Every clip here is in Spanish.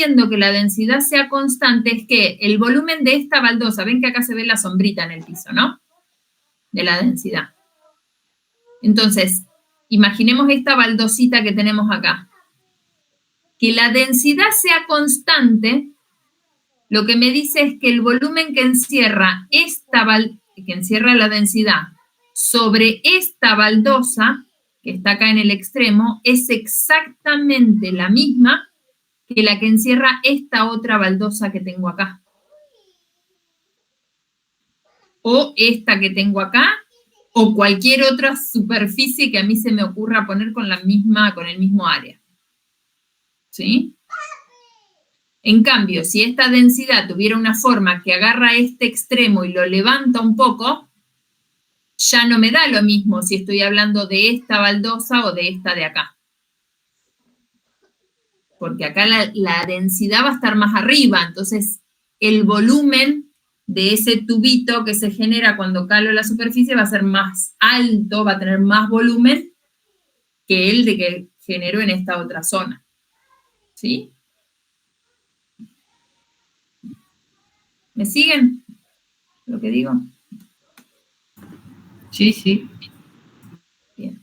haciendo que la densidad sea constante es que el volumen de esta baldosa, ven que acá se ve la sombrita en el piso, ¿no? De la densidad. Entonces, imaginemos esta baldosita que tenemos acá. Que la densidad sea constante, lo que me dice es que el volumen que encierra la densidad sobre esta baldosa, que está acá en el extremo, es exactamente la misma que la que encierra esta otra baldosa que tengo acá. O esta que tengo acá, o cualquier otra superficie que a mí se me ocurra poner con el mismo área. ¿Sí? En cambio, si esta densidad tuviera una forma que agarra este extremo y lo levanta un poco, ya no me da lo mismo si estoy hablando de esta baldosa o de esta de acá. Porque acá la densidad va a estar más arriba, entonces el volumen de ese tubito que se genera cuando calo la superficie va a ser más alto, va a tener más volumen que el de que generó en esta otra zona. ¿Sí? ¿Me siguen lo que digo? Sí, sí. Bien.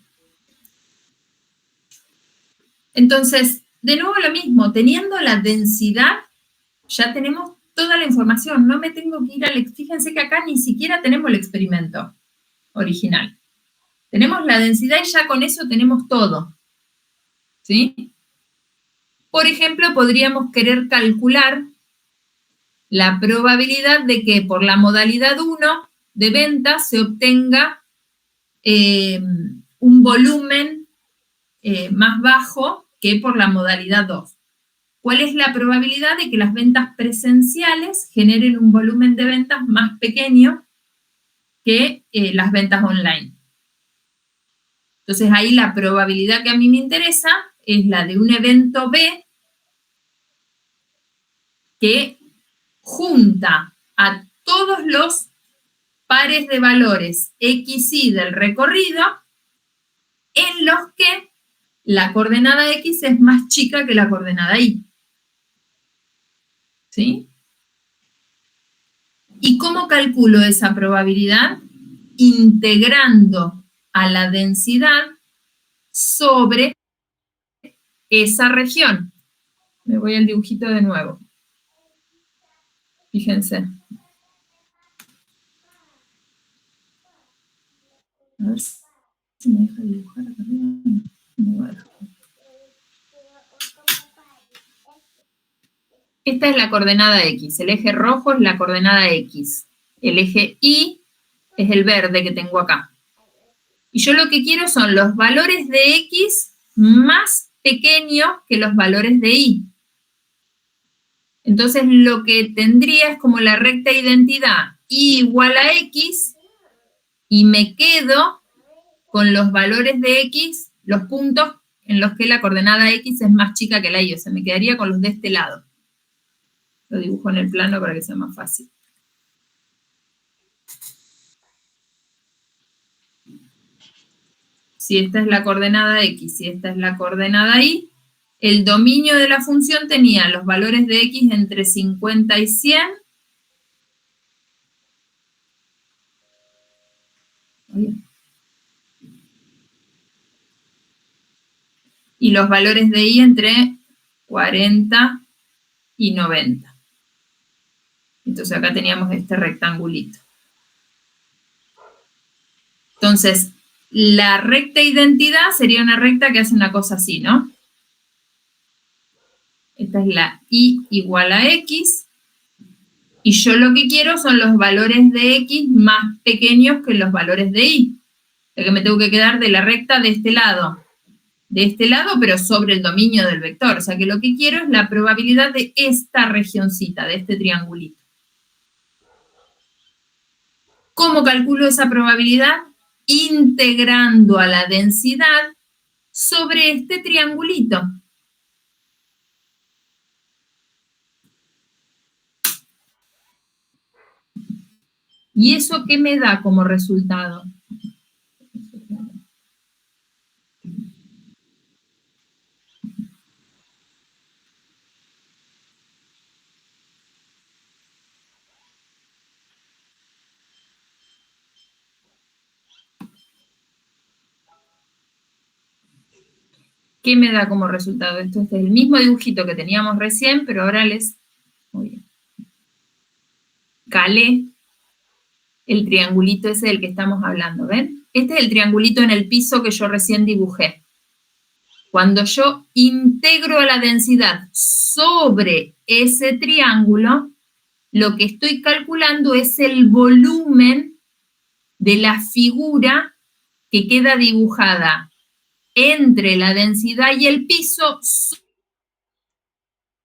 Entonces, de nuevo lo mismo, teniendo la densidad, ya tenemos toda la información, no me tengo que ir fíjense que acá ni siquiera tenemos el experimento original. Tenemos la densidad y ya con eso tenemos todo. ¿Sí? Por ejemplo, podríamos querer calcular la probabilidad de que por la modalidad 1 de ventas se obtenga un volumen más bajo que por la modalidad 2. ¿Cuál es la probabilidad de que las ventas presenciales generen un volumen de ventas más pequeño que las ventas online? Entonces ahí la probabilidad que a mí me interesa es la de un evento B que junta a todos los pares de valores X, Y del recorrido en los que la coordenada X es más chica que la coordenada Y. ¿Sí? ¿Y cómo calculo esa probabilidad? Integrando a la densidad sobre esa región. Me voy al dibujito de nuevo. Fíjense. A ver si me deja dibujar acá arriba. No va a dejar. Esta es la coordenada X. El eje rojo es la coordenada X. El eje Y es el verde que tengo acá. Y yo lo que quiero son los valores de X más pequeños que los valores de Y. Entonces lo que tendría es como la recta identidad Y igual a X, y me quedo con los valores de X, los puntos en los que la coordenada X es más chica que la Y, o sea, me quedaría con los de este lado. Lo dibujo en el plano para que sea más fácil. Si esta es la coordenada X y esta es la coordenada Y, el dominio de la función tenía los valores de X entre 50 y 100. Y los valores de Y entre 40 y 90. Entonces acá teníamos este rectangulito. Entonces, la recta identidad sería una recta que hace una cosa así, ¿no? Esta es la Y igual a X. Y yo lo que quiero son los valores de X más pequeños que los valores de Y. O sea que me tengo que quedar de la recta de este lado, pero sobre el dominio del vector. O sea que lo que quiero es la probabilidad de esta regioncita, de este triangulito. ¿Cómo calculo esa probabilidad? Integrando a la densidad sobre este triangulito. ¿Y eso qué me da como resultado? ¿qué me da como resultado esto? Este es el mismo dibujito que teníamos recién, pero ahora les calé el triangulito ese del que estamos hablando, ¿ven? Este es el triangulito en el piso que yo recién dibujé. Cuando yo integro la densidad sobre ese triángulo, lo que estoy calculando es el volumen de la figura que queda dibujada entre la densidad y el piso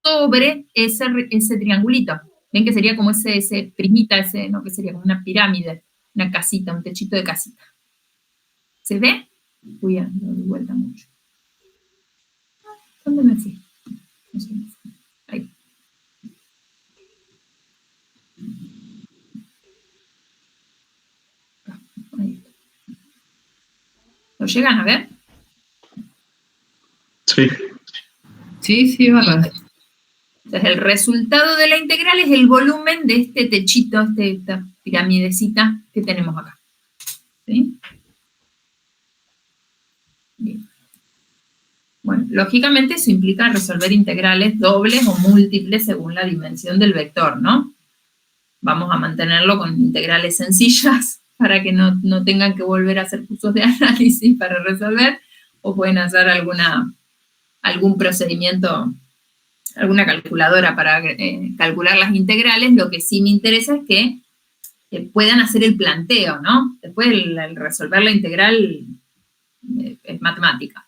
sobre ese triangulito. ¿Ven que sería como ese primita, no, que sería como una pirámide, una casita, un techito de casita? ¿Se ve? Uy, ya, me doy vuelta mucho. ¿Dónde me fui? No sé, me fui. Ahí. Ahí. ¿Lo llegan a ver? Sí. Sí, bárbaro. Entonces, el resultado de la integral es el volumen de este techito, esta piramidecita que tenemos acá. ¿Sí? Bien. Bueno, lógicamente eso implica resolver integrales dobles o múltiples según la dimensión del vector, ¿no? Vamos a mantenerlo con integrales sencillas para que no tengan que volver a hacer cursos de análisis para resolver, o pueden hacer algún procedimiento, alguna calculadora para calcular las integrales. Lo que sí me interesa es que puedan hacer el planteo, ¿no? Después el resolver la integral es matemática.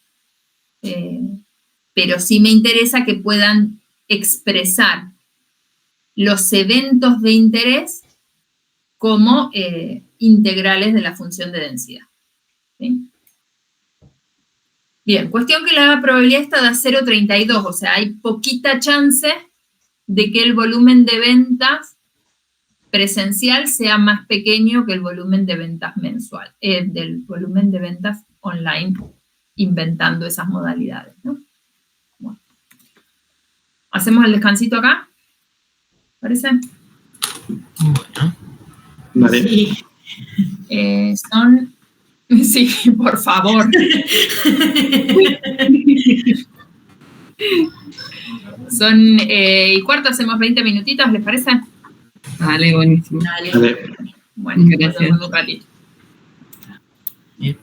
Pero sí me interesa que puedan expresar los eventos de interés como integrales de la función de densidad. ¿Sí? Bien, cuestión que la probabilidad está de 0,32, o sea, hay poquita chance de que el volumen de ventas presencial sea más pequeño que el volumen de ventas mensual, del volumen de ventas online, inventando esas modalidades, ¿no? Bueno. ¿Hacemos el descansito acá? ¿Parece? Bueno. Vale. Sí. Son... Sí, por favor. Son y cuarto, hacemos 20 minutitos, ¿les parece? Vale, buenísimo. Vale. Bueno, Gracias. nos vemos un ratito. Bien.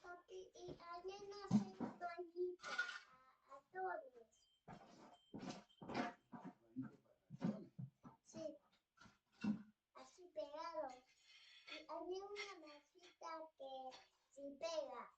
Papi, y alguien hace toallitas a todos. Sí, así pegado. Y había una masita que sí pega.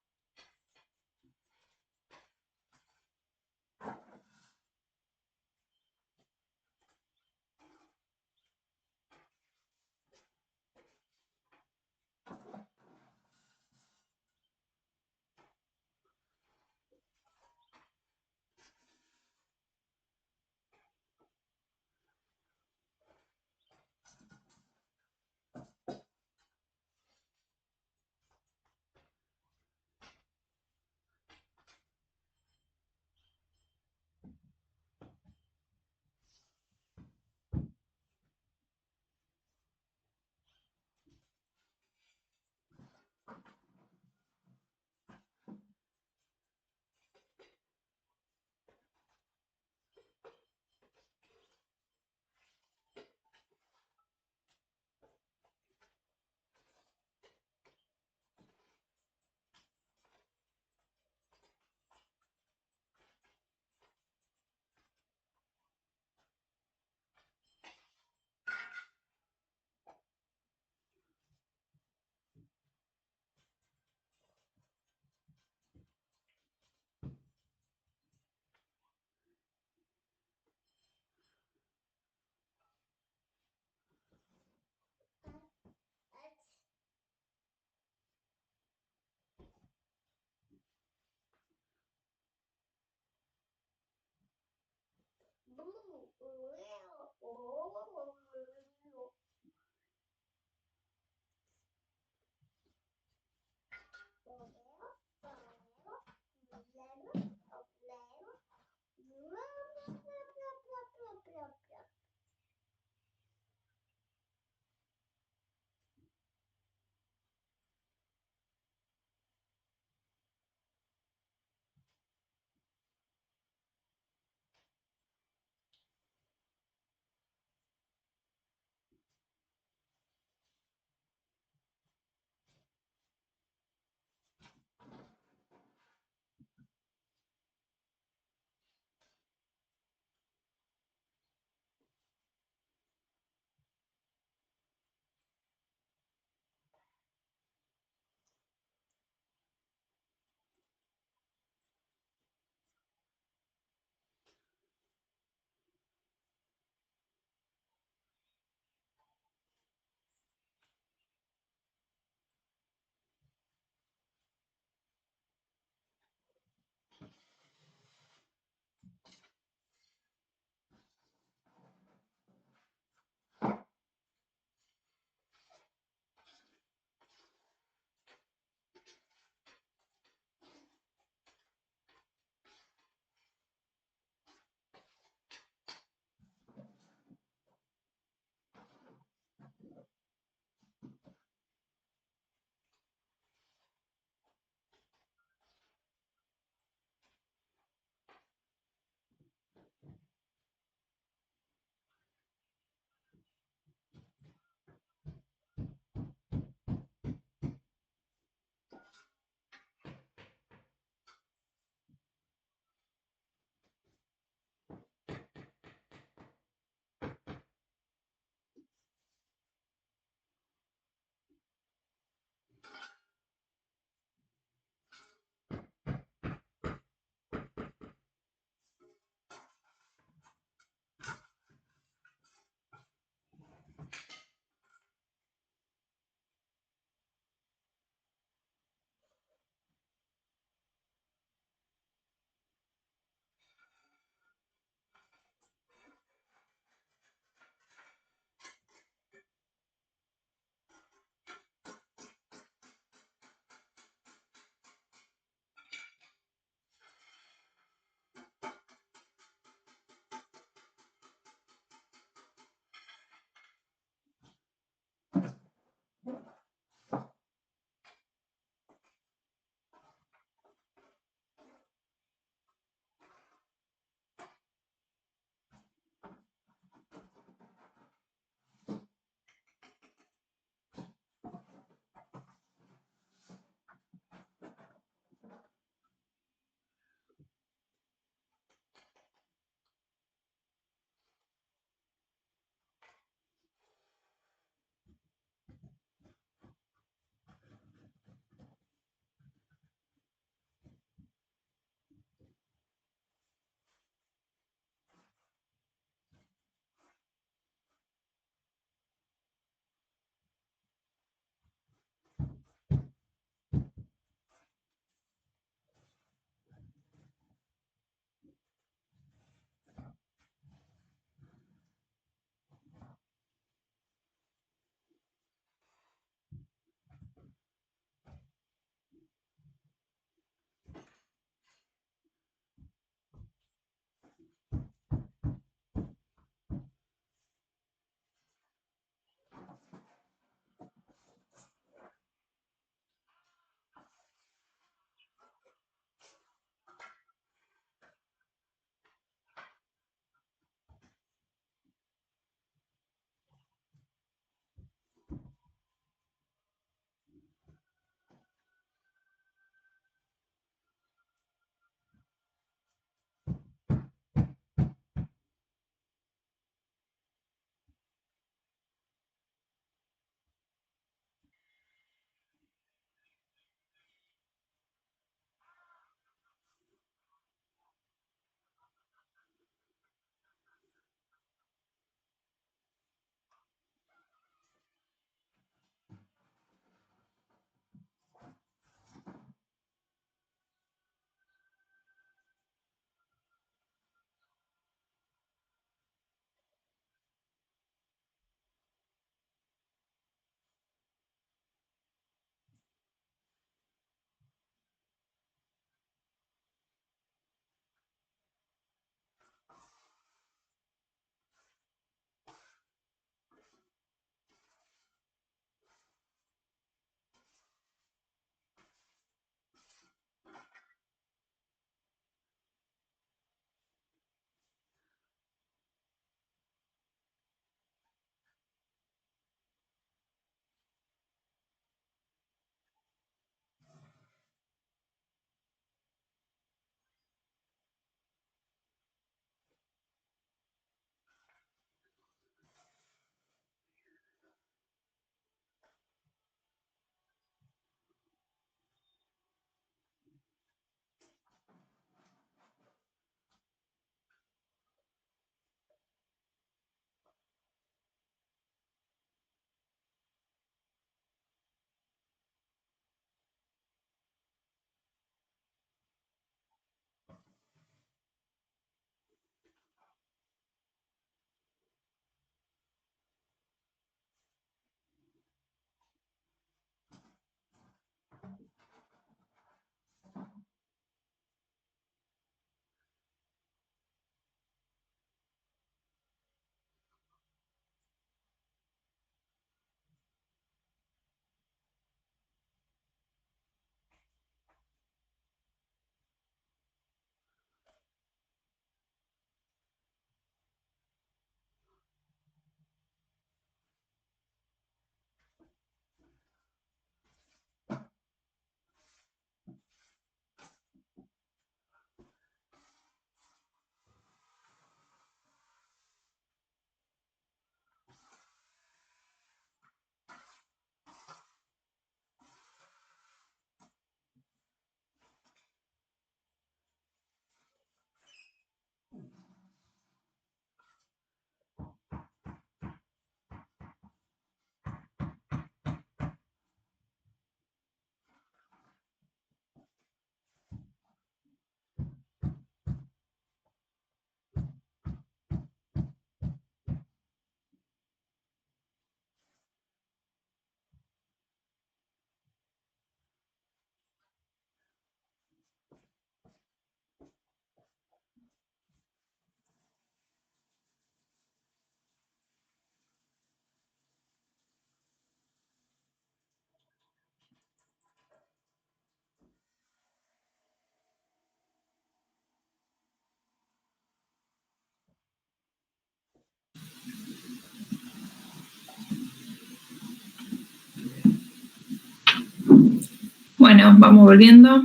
Bueno, vamos volviendo.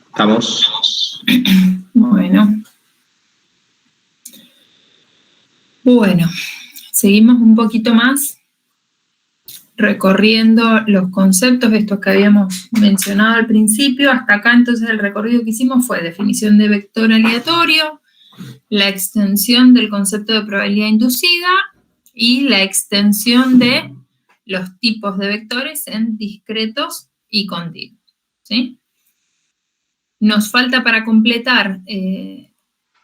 Estamos. Bueno, seguimos un poquito más recorriendo los conceptos estos que habíamos mencionado al principio. Hasta acá entonces el recorrido que hicimos fue definición de vector aleatorio, la extensión del concepto de probabilidad inducida y la extensión de los tipos de vectores en discretos y continuos, ¿sí? Nos falta para completar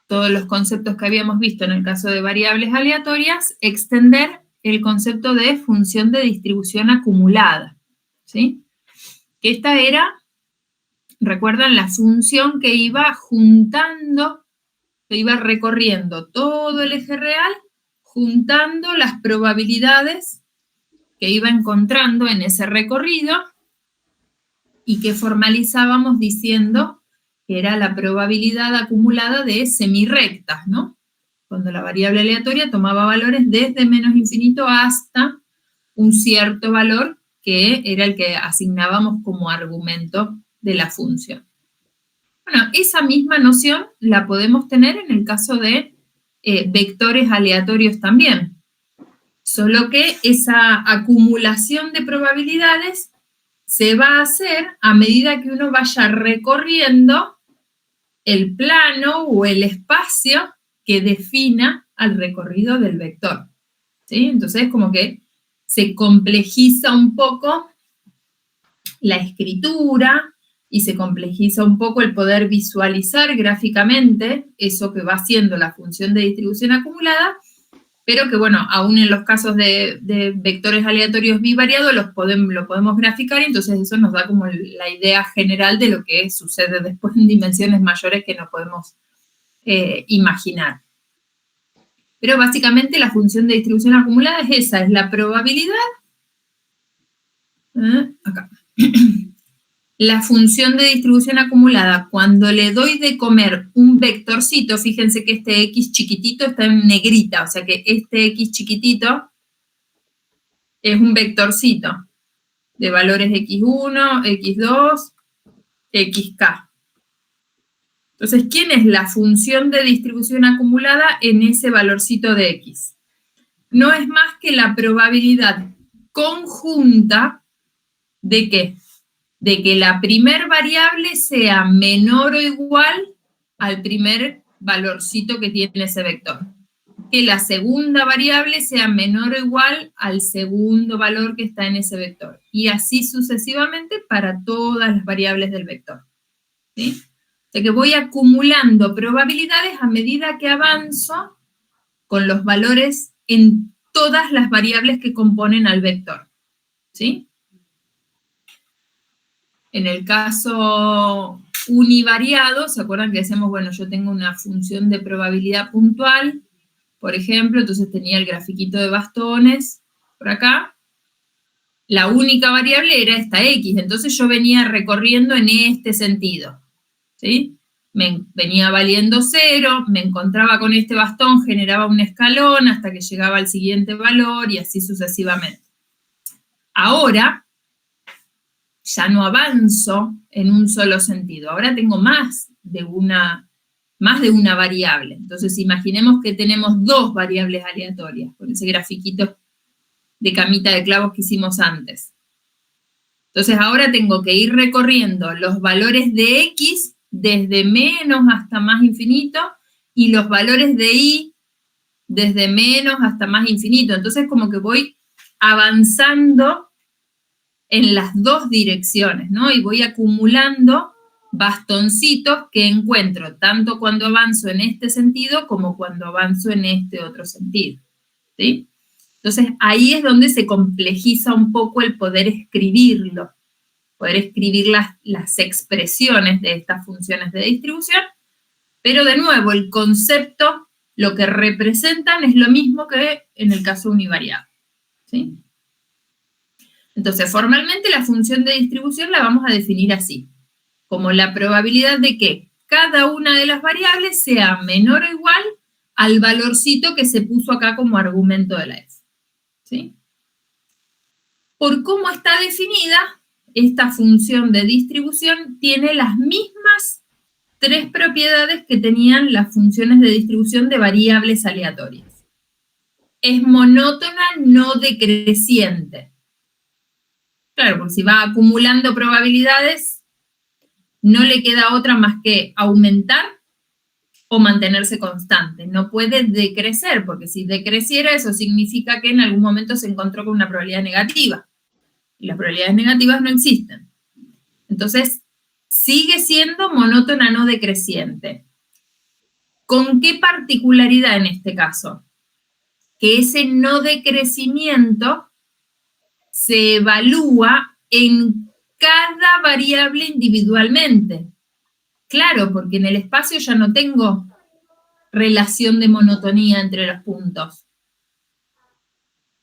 todos los conceptos que habíamos visto en el caso de variables aleatorias, extender el concepto de función de distribución acumulada, ¿sí? Que esta era, recuerdan, la función que iba juntando, que iba recorriendo todo el eje real, juntando las probabilidades que iba encontrando en ese recorrido y que formalizábamos diciendo que era la probabilidad acumulada de semirrectas, ¿no? Cuando la variable aleatoria tomaba valores desde menos infinito hasta un cierto valor que era el que asignábamos como argumento de la función. Bueno, esa misma noción la podemos tener en el caso de vectores aleatorios también, solo que esa acumulación de probabilidades se va a hacer a medida que uno vaya recorriendo el plano o el espacio que defina al recorrido del vector, ¿sí? Entonces, como que se complejiza un poco la escritura y se complejiza un poco el poder visualizar gráficamente eso que va haciendo la función de distribución acumulada, pero que, bueno, aún en los casos de vectores aleatorios bivariados lo podemos graficar, y entonces eso nos da como la idea general de lo que sucede después en dimensiones mayores que no podemos imaginar. Pero básicamente la función de distribución acumulada es esa, es la probabilidad, acá, la función de distribución acumulada, cuando le doy de comer un vectorcito, fíjense que este X chiquitito está en negrita, o sea que este X chiquitito es un vectorcito de valores X1, X2, XK. Entonces, ¿quién es la función de distribución acumulada en ese valorcito de X? No es más que la probabilidad conjunta de ¿qué? De que la primer variable sea menor o igual al primer valorcito que tiene ese vector. Que la segunda variable sea menor o igual al segundo valor que está en ese vector. Y así sucesivamente para todas las variables del vector, ¿sí? O sea que voy acumulando probabilidades a medida que avanzo con los valores en todas las variables que componen al vector, ¿sí? En el caso univariado, ¿se acuerdan que decíamos, bueno, yo tengo una función de probabilidad puntual, por ejemplo, entonces tenía el grafiquito de bastones por acá. La única variable era esta X, entonces yo venía recorriendo en este sentido, ¿sí? Me venía valiendo 0, me encontraba con este bastón, generaba un escalón hasta que llegaba al siguiente valor y así sucesivamente. Ahora ya no avanzo en un solo sentido, ahora tengo más de una variable. Entonces imaginemos que tenemos dos variables aleatorias, con ese grafiquito de camita de clavos que hicimos antes. Entonces ahora tengo que ir recorriendo los valores de X desde menos hasta más infinito y los valores de Y desde menos hasta más infinito. Entonces como que voy avanzando en las dos direcciones, ¿no? Y voy acumulando bastoncitos que encuentro tanto cuando avanzo en este sentido como cuando avanzo en este otro sentido, ¿sí? Entonces ahí es donde se complejiza un poco el poder escribirlo, poder escribir las expresiones de estas funciones de distribución, pero de nuevo el concepto, lo que representan es lo mismo que en el caso univariado, ¿sí? Entonces, formalmente la función de distribución la vamos a definir así, como la probabilidad de que cada una de las variables sea menor o igual al valorcito que se puso acá como argumento de la f. ¿Sí? Por cómo está definida, esta función de distribución tiene las mismas 3 propiedades que tenían las funciones de distribución de variables aleatorias. Es monótona no decreciente. Claro, porque si va acumulando probabilidades, no le queda otra más que aumentar o mantenerse constante. No puede decrecer, porque si decreciera, eso significa que en algún momento se encontró con una probabilidad negativa. Y las probabilidades negativas no existen. Entonces, sigue siendo monótona no decreciente. ¿Con qué particularidad en este caso? Que ese no decrecimiento se evalúa en cada variable individualmente. Claro, porque en el espacio ya no tengo relación de monotonía entre los puntos.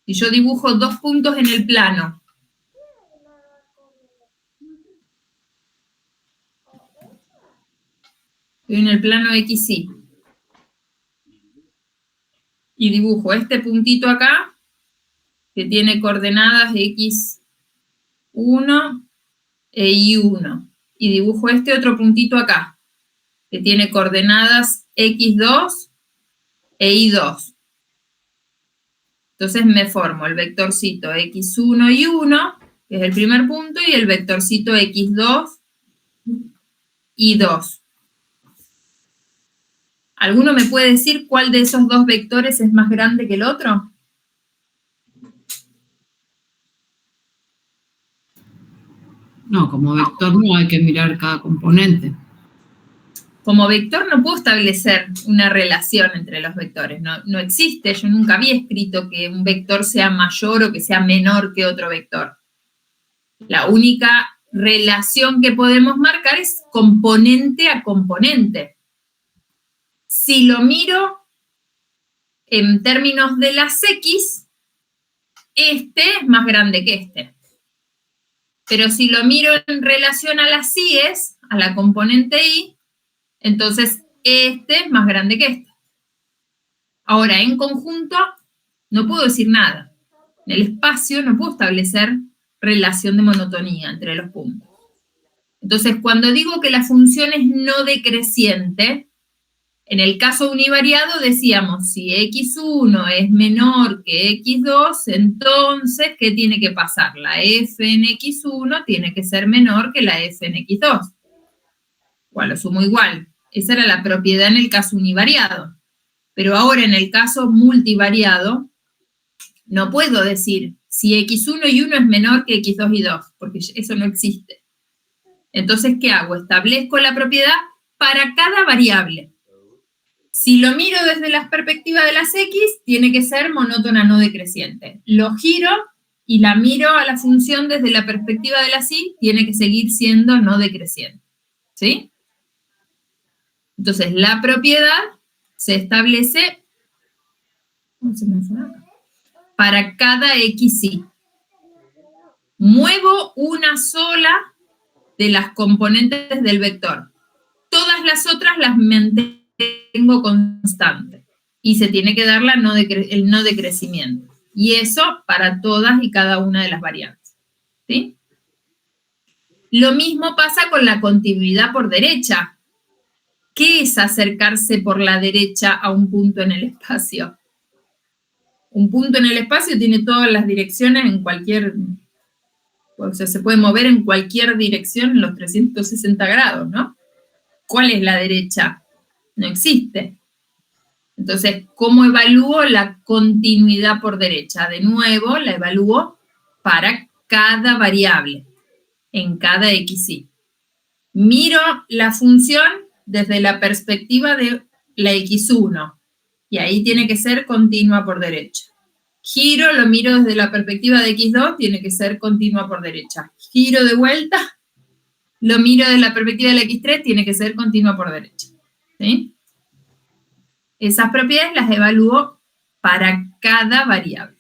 Si yo dibujo 2 puntos en el plano, estoy en el plano XY, y dibujo este puntito acá, que tiene coordenadas X1 e Y1, y dibujo este otro puntito acá, que tiene coordenadas X2 e Y2. Entonces me formo el vectorcito X1 y 1, que es el primer punto, y el vectorcito X2 y 2. ¿Alguno me puede decir cuál de esos 2 vectores es más grande que el otro? No, como vector no hay que mirar cada componente. Como vector no puedo establecer una relación entre los vectores, no existe, yo nunca había escrito que un vector sea mayor o que sea menor que otro vector. La única relación que podemos marcar es componente a componente. Si lo miro en términos de las X, este es más grande que este. Pero si lo miro en relación a las Y's, a la componente Y, entonces este es más grande que este. Ahora, en conjunto, no puedo decir nada. En el espacio no puedo establecer relación de monotonía entre los puntos. Entonces, cuando digo que la función es no decreciente, en el caso univariado decíamos, si x1 es menor que x2, entonces, ¿qué tiene que pasar? La f en x1 tiene que ser menor que la f en x2. O a lo sumo igual. Esa era la propiedad en el caso univariado. Pero ahora en el caso multivariado, no puedo decir si x1 y 1 es menor que x2 y 2, porque eso no existe. Entonces, ¿qué hago? Establezco la propiedad para cada variable. Si lo miro desde la perspectiva de las X, tiene que ser monótona no decreciente. Lo giro y la miro a la función desde la perspectiva de las Y, tiene que seguir siendo no decreciente. ¿Sí? Entonces, la propiedad se establece para cada XY. Muevo una sola de las componentes del vector. Todas las otras las mantengo constante. Y se tiene que dar el no decrecimiento. Y eso para todas y cada una de las variables. ¿Sí? Lo mismo pasa con la continuidad por derecha. ¿Qué es acercarse por la derecha a un punto en el espacio? Un punto en el espacio tiene todas las direcciones en cualquier... O sea, se puede mover en cualquier dirección en los 360 grados, ¿no? ¿Cuál es la derecha? No existe. Entonces, ¿cómo evalúo la continuidad por derecha? De nuevo, la evalúo para cada variable, en cada XY. Miro la función desde la perspectiva de la X1, y ahí tiene que ser continua por derecha. Giro, lo miro desde la perspectiva de X2, tiene que ser continua por derecha. Giro de vuelta, lo miro desde la perspectiva de la X3, tiene que ser continua por derecha. ¿Sí? Esas propiedades las evalúo para cada variable.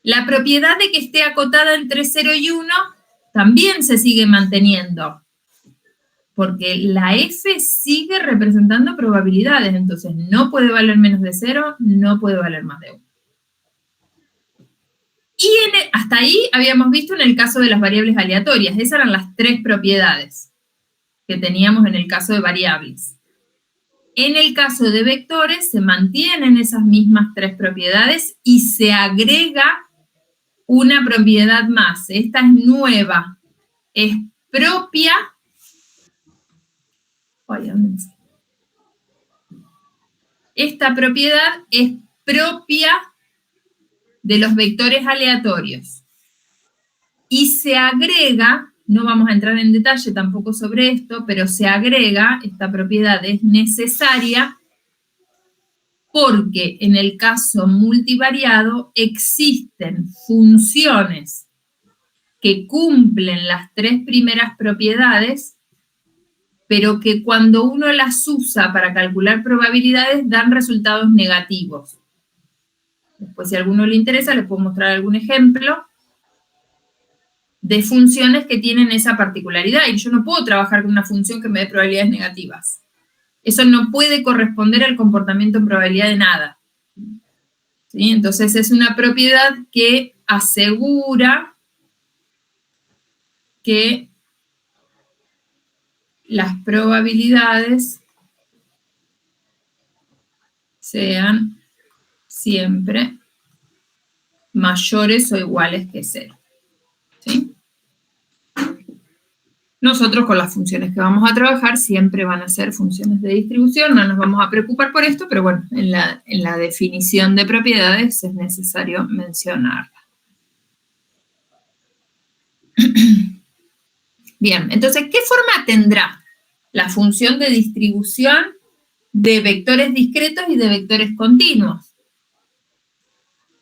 La propiedad de que esté acotada entre 0 y 1 también se sigue manteniendo, porque la F sigue representando probabilidades, entonces no puede valer menos de 0, no puede valer más de 1. Y hasta ahí habíamos visto en el caso de las variables aleatorias, esas eran las 3 propiedades que teníamos en el caso de variables. En el caso de vectores se mantienen esas mismas 3 propiedades y se agrega una propiedad más. Esta es nueva, es propia. Oye, ¿dónde me fui? Esta propiedad es propia de los vectores aleatorios. Y se agrega, no vamos a entrar en detalle tampoco sobre esto, pero se agrega, esta propiedad es necesaria porque en el caso multivariado existen funciones que cumplen las 3 primeras propiedades, pero que cuando uno las usa para calcular probabilidades dan resultados negativos. Después, si a alguno le interesa, les puedo mostrar algún ejemplo de funciones que tienen esa particularidad. Y yo no puedo trabajar con una función que me dé probabilidades negativas. Eso no puede corresponder al comportamiento en probabilidad de nada. ¿Sí? Entonces, es una propiedad que asegura que las probabilidades sean siempre mayores o iguales que 0. ¿Sí? Nosotros con las funciones que vamos a trabajar siempre van a ser funciones de distribución, no nos vamos a preocupar por esto, pero bueno, en la definición de propiedades es necesario mencionarla. Bien, entonces, ¿qué forma tendrá la función de distribución de vectores discretos y de vectores continuos?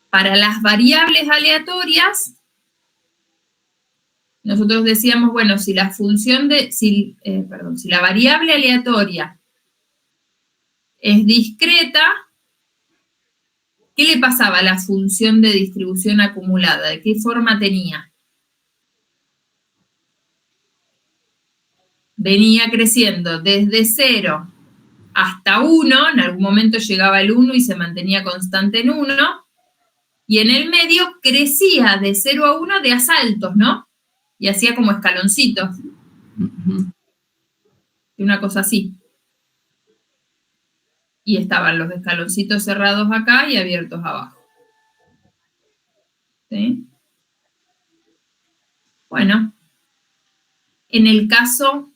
Para las variables aleatorias, nosotros decíamos, bueno, si la variable aleatoria es discreta, ¿qué le pasaba a la función de distribución acumulada? ¿De qué forma tenía? Venía creciendo desde 0 hasta 1, en algún momento llegaba el 1 y se mantenía constante en 1, y en el medio crecía de 0 a 1 de asaltos, ¿no? Y hacía como escaloncitos. Y una cosa así. Y estaban los escaloncitos cerrados acá y abiertos abajo. ¿Sí? Bueno, en el caso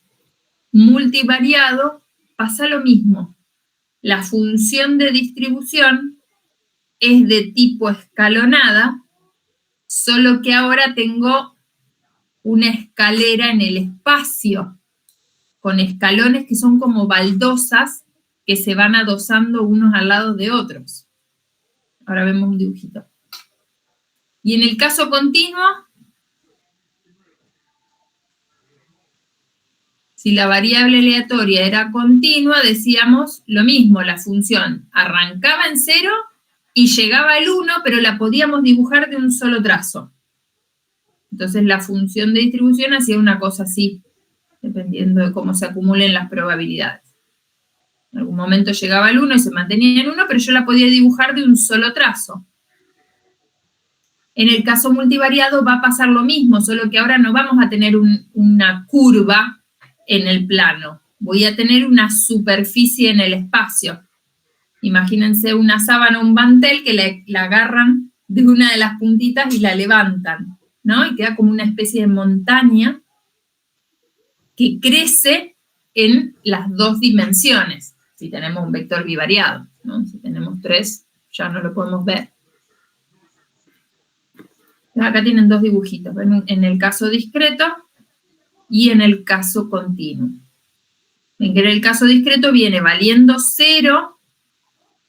multivariado pasa lo mismo. La función de distribución es de tipo escalonada, solo que ahora tengo una escalera en el espacio, con escalones que son como baldosas que se van adosando unos al lado de otros. Ahora vemos un dibujito. Y en el caso continuo, si la variable aleatoria era continua, decíamos lo mismo, la función arrancaba en 0 y llegaba al 1, pero la podíamos dibujar de un solo trazo. Entonces la función de distribución hacía una cosa así, dependiendo de cómo se acumulen las probabilidades. En algún momento llegaba al 1 y se mantenía en 1, pero yo la podía dibujar de un solo trazo. En el caso multivariado va a pasar lo mismo, solo que ahora no vamos a tener una curva en el plano. Voy a tener una superficie en el espacio. Imagínense una sábana, un mantel que la agarran de una de las puntitas y la levantan, ¿no? Y queda como una especie de montaña que crece en las 2 dimensiones, si tenemos un vector bivariado, ¿no? Si tenemos 3, ya no lo podemos ver. Acá tienen 2 dibujitos, ¿ven? En el caso discreto y en el caso continuo. Ven que en el caso discreto viene valiendo 0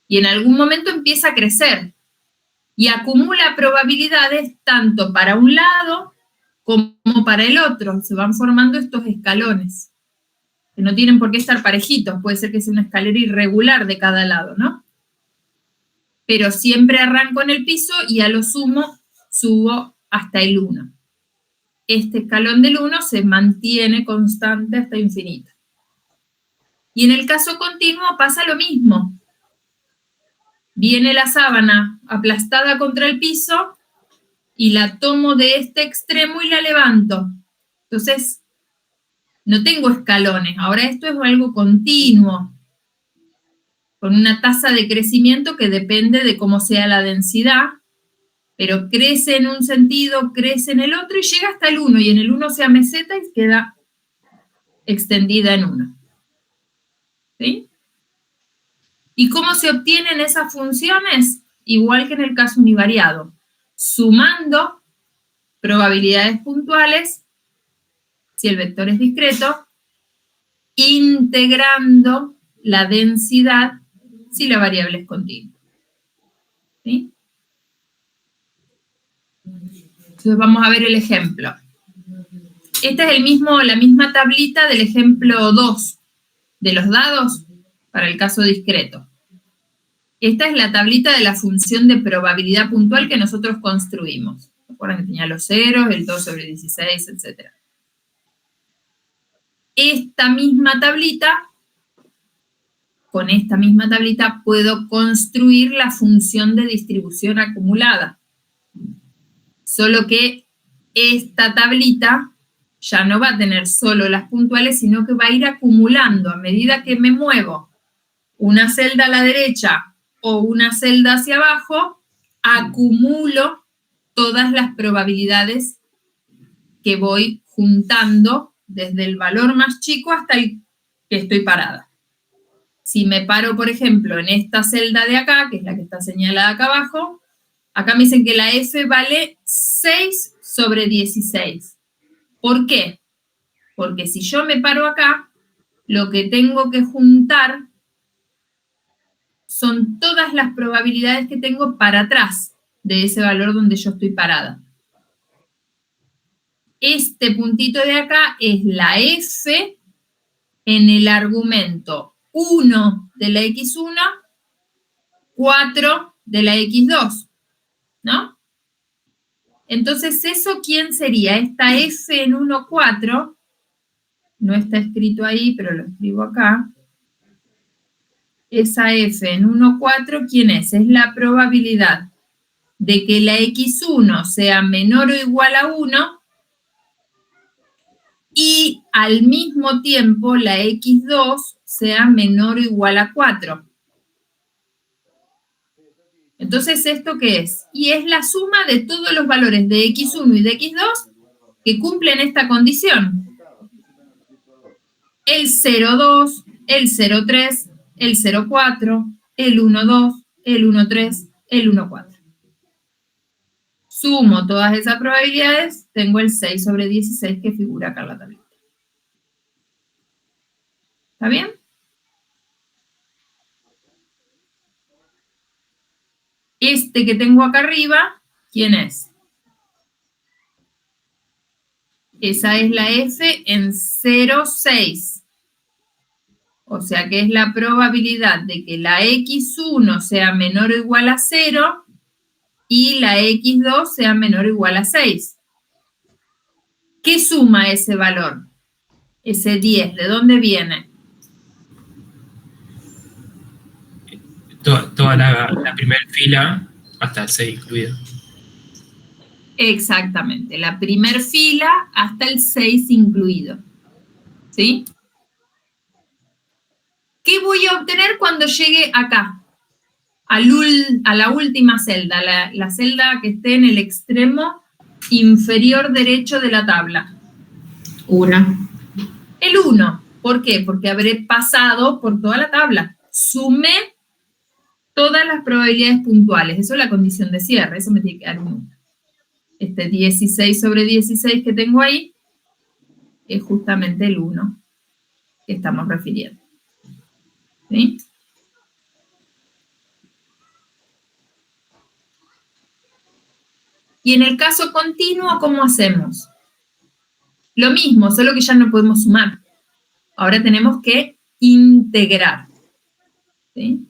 y en algún momento empieza a crecer y acumula probabilidades tanto para un lado como para el otro. Se van formando estos escalones, que no tienen por qué estar parejitos, puede ser que sea una escalera irregular de cada lado, ¿no? Pero siempre arranco en el piso y a lo sumo subo hasta el 1. este escalón del 1 se mantiene constante hasta infinito. Y en el caso continuo pasa lo mismo. Viene la sábana aplastada contra el piso y la tomo de este extremo y la levanto. Entonces, no tengo escalones. Ahora esto es algo continuo, con una tasa de crecimiento que depende de cómo sea la densidad, pero crece en un sentido, crece en el otro y llega hasta el 1, y en el 1 se ameseta y queda extendida en 1. ¿Sí? ¿Y cómo se obtienen esas funciones? Igual que en el caso univariado, sumando probabilidades puntuales, si el vector es discreto, integrando la densidad si la variable es continua. ¿Sí? Entonces vamos a ver el ejemplo. Esta es la misma tablita del ejemplo 2 de los dados para el caso discreto. Esta es la tablita de la función de probabilidad puntual que nosotros construimos. Recuerden que tenía los ceros, el 2 sobre 16, etc. Con esta misma tablita puedo construir la función de distribución acumulada. Solo que esta tablita ya no va a tener solo las puntuales, sino que va a ir acumulando a medida que me muevo una celda a la derecha o una celda hacia abajo, acumulo todas las probabilidades que voy juntando desde el valor más chico hasta el que estoy parada. Si me paro, por ejemplo, en esta celda de acá, que es la que está señalada acá abajo, acá me dicen que la F vale 6 sobre 16. ¿Por qué? Porque si yo me paro acá, lo que tengo que juntar son todas las probabilidades que tengo para atrás de ese valor donde yo estoy parada. Este puntito de acá es la F en el argumento 1 de la X1, 4 de la X2, ¿no? Entonces, ¿eso quién sería? Esta F en 1, 4, no está escrito ahí, pero lo escribo acá. Esa F en 1, 4, ¿quién es? Es la probabilidad de que la X1 sea menor o igual a 1 y al mismo tiempo la X2 sea menor o igual a 4. Entonces, ¿esto qué es? Y es la suma de todos los valores de X1 y de X2 que cumplen esta condición. El 0,2, el 0,3, el 0,4, el 1,2, el 1,3, el 1,4. Sumo todas esas probabilidades, tengo el 6 sobre 16 que figura acá en la tablita. ¿Está bien? Este que tengo acá arriba, ¿quién es? Esa es la F en 0,6. O sea que es la probabilidad de que la X1 sea menor o igual a 0 y la X2 sea menor o igual a 6. ¿Qué suma ese valor? Ese 10, ¿de dónde viene? Toda la primera fila hasta el 6 incluido. Exactamente, la primer fila hasta el 6 incluido. ¿Sí? ¿Qué voy a obtener cuando llegue acá? A la última celda, la celda que esté en el extremo inferior derecho de la tabla. 1. El 1. ¿Por qué? Porque habré pasado por toda la tabla. Sumé todas las probabilidades puntuales. Eso es la condición de cierre. Eso me tiene que dar un 1. Este 16 sobre 16 que tengo ahí es justamente el 1 que estamos refiriendo. ¿Sí? Y en el caso continuo, ¿cómo hacemos? Lo mismo, solo que ya no podemos sumar. Ahora tenemos que integrar. ¿Sí?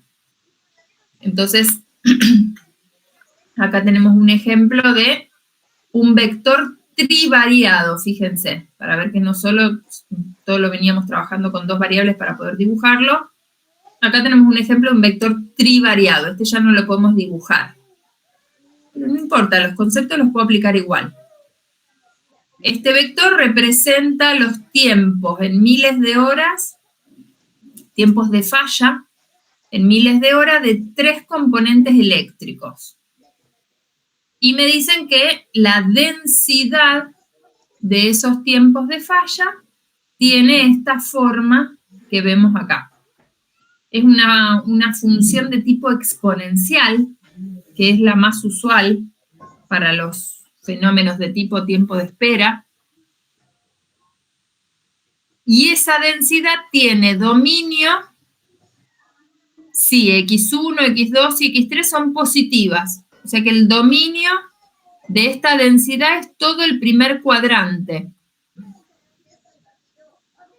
Entonces, acá tenemos un ejemplo de un vector trivariado, fíjense, para ver que no solo todo lo veníamos trabajando con 2 variables para poder dibujarlo. Acá tenemos un ejemplo de un vector trivariado. Este ya no lo podemos dibujar. Pero no importa, los conceptos los puedo aplicar igual. Este vector representa los tiempos en miles de horas, tiempos de falla, en miles de horas de 3 componentes eléctricos. Y me dicen que la densidad de esos tiempos de falla tiene esta forma que vemos acá. Es una función de tipo exponencial, que es la más usual para los fenómenos de tipo tiempo de espera. Y esa densidad tiene dominio si x1, x2 y x3 son positivas. O sea que el dominio de esta densidad es todo el primer cuadrante.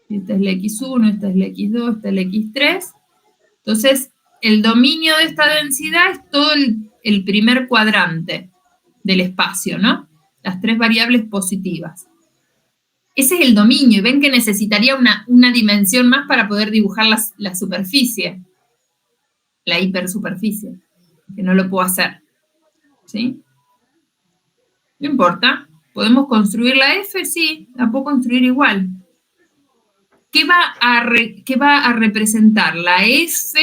Esta es la x1, esta es la x2, esta es la x3. Entonces, el dominio de esta densidad es todo el primer cuadrante del espacio, ¿no? Las 3 variables positivas. Ese es el dominio, y ven que necesitaría una dimensión más para poder dibujar la superficie, la hipersuperficie, que no lo puedo hacer, ¿sí? No importa, ¿podemos construir la F? Sí, la puedo construir igual. ¿Qué va a representar? La F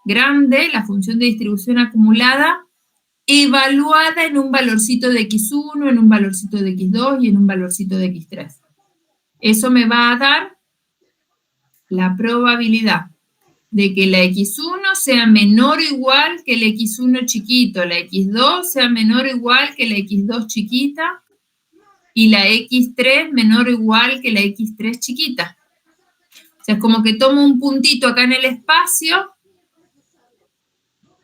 grande, la función de distribución acumulada, evaluada en un valorcito de x1, en un valorcito de x2 y en un valorcito de x3. Eso me va a dar la probabilidad de que la x1 sea menor o igual que el x1 chiquito, la x2 sea menor o igual que la x2 chiquita, y la x3 menor o igual que la x3 chiquita. O sea, es como que tomo un puntito acá en el espacio,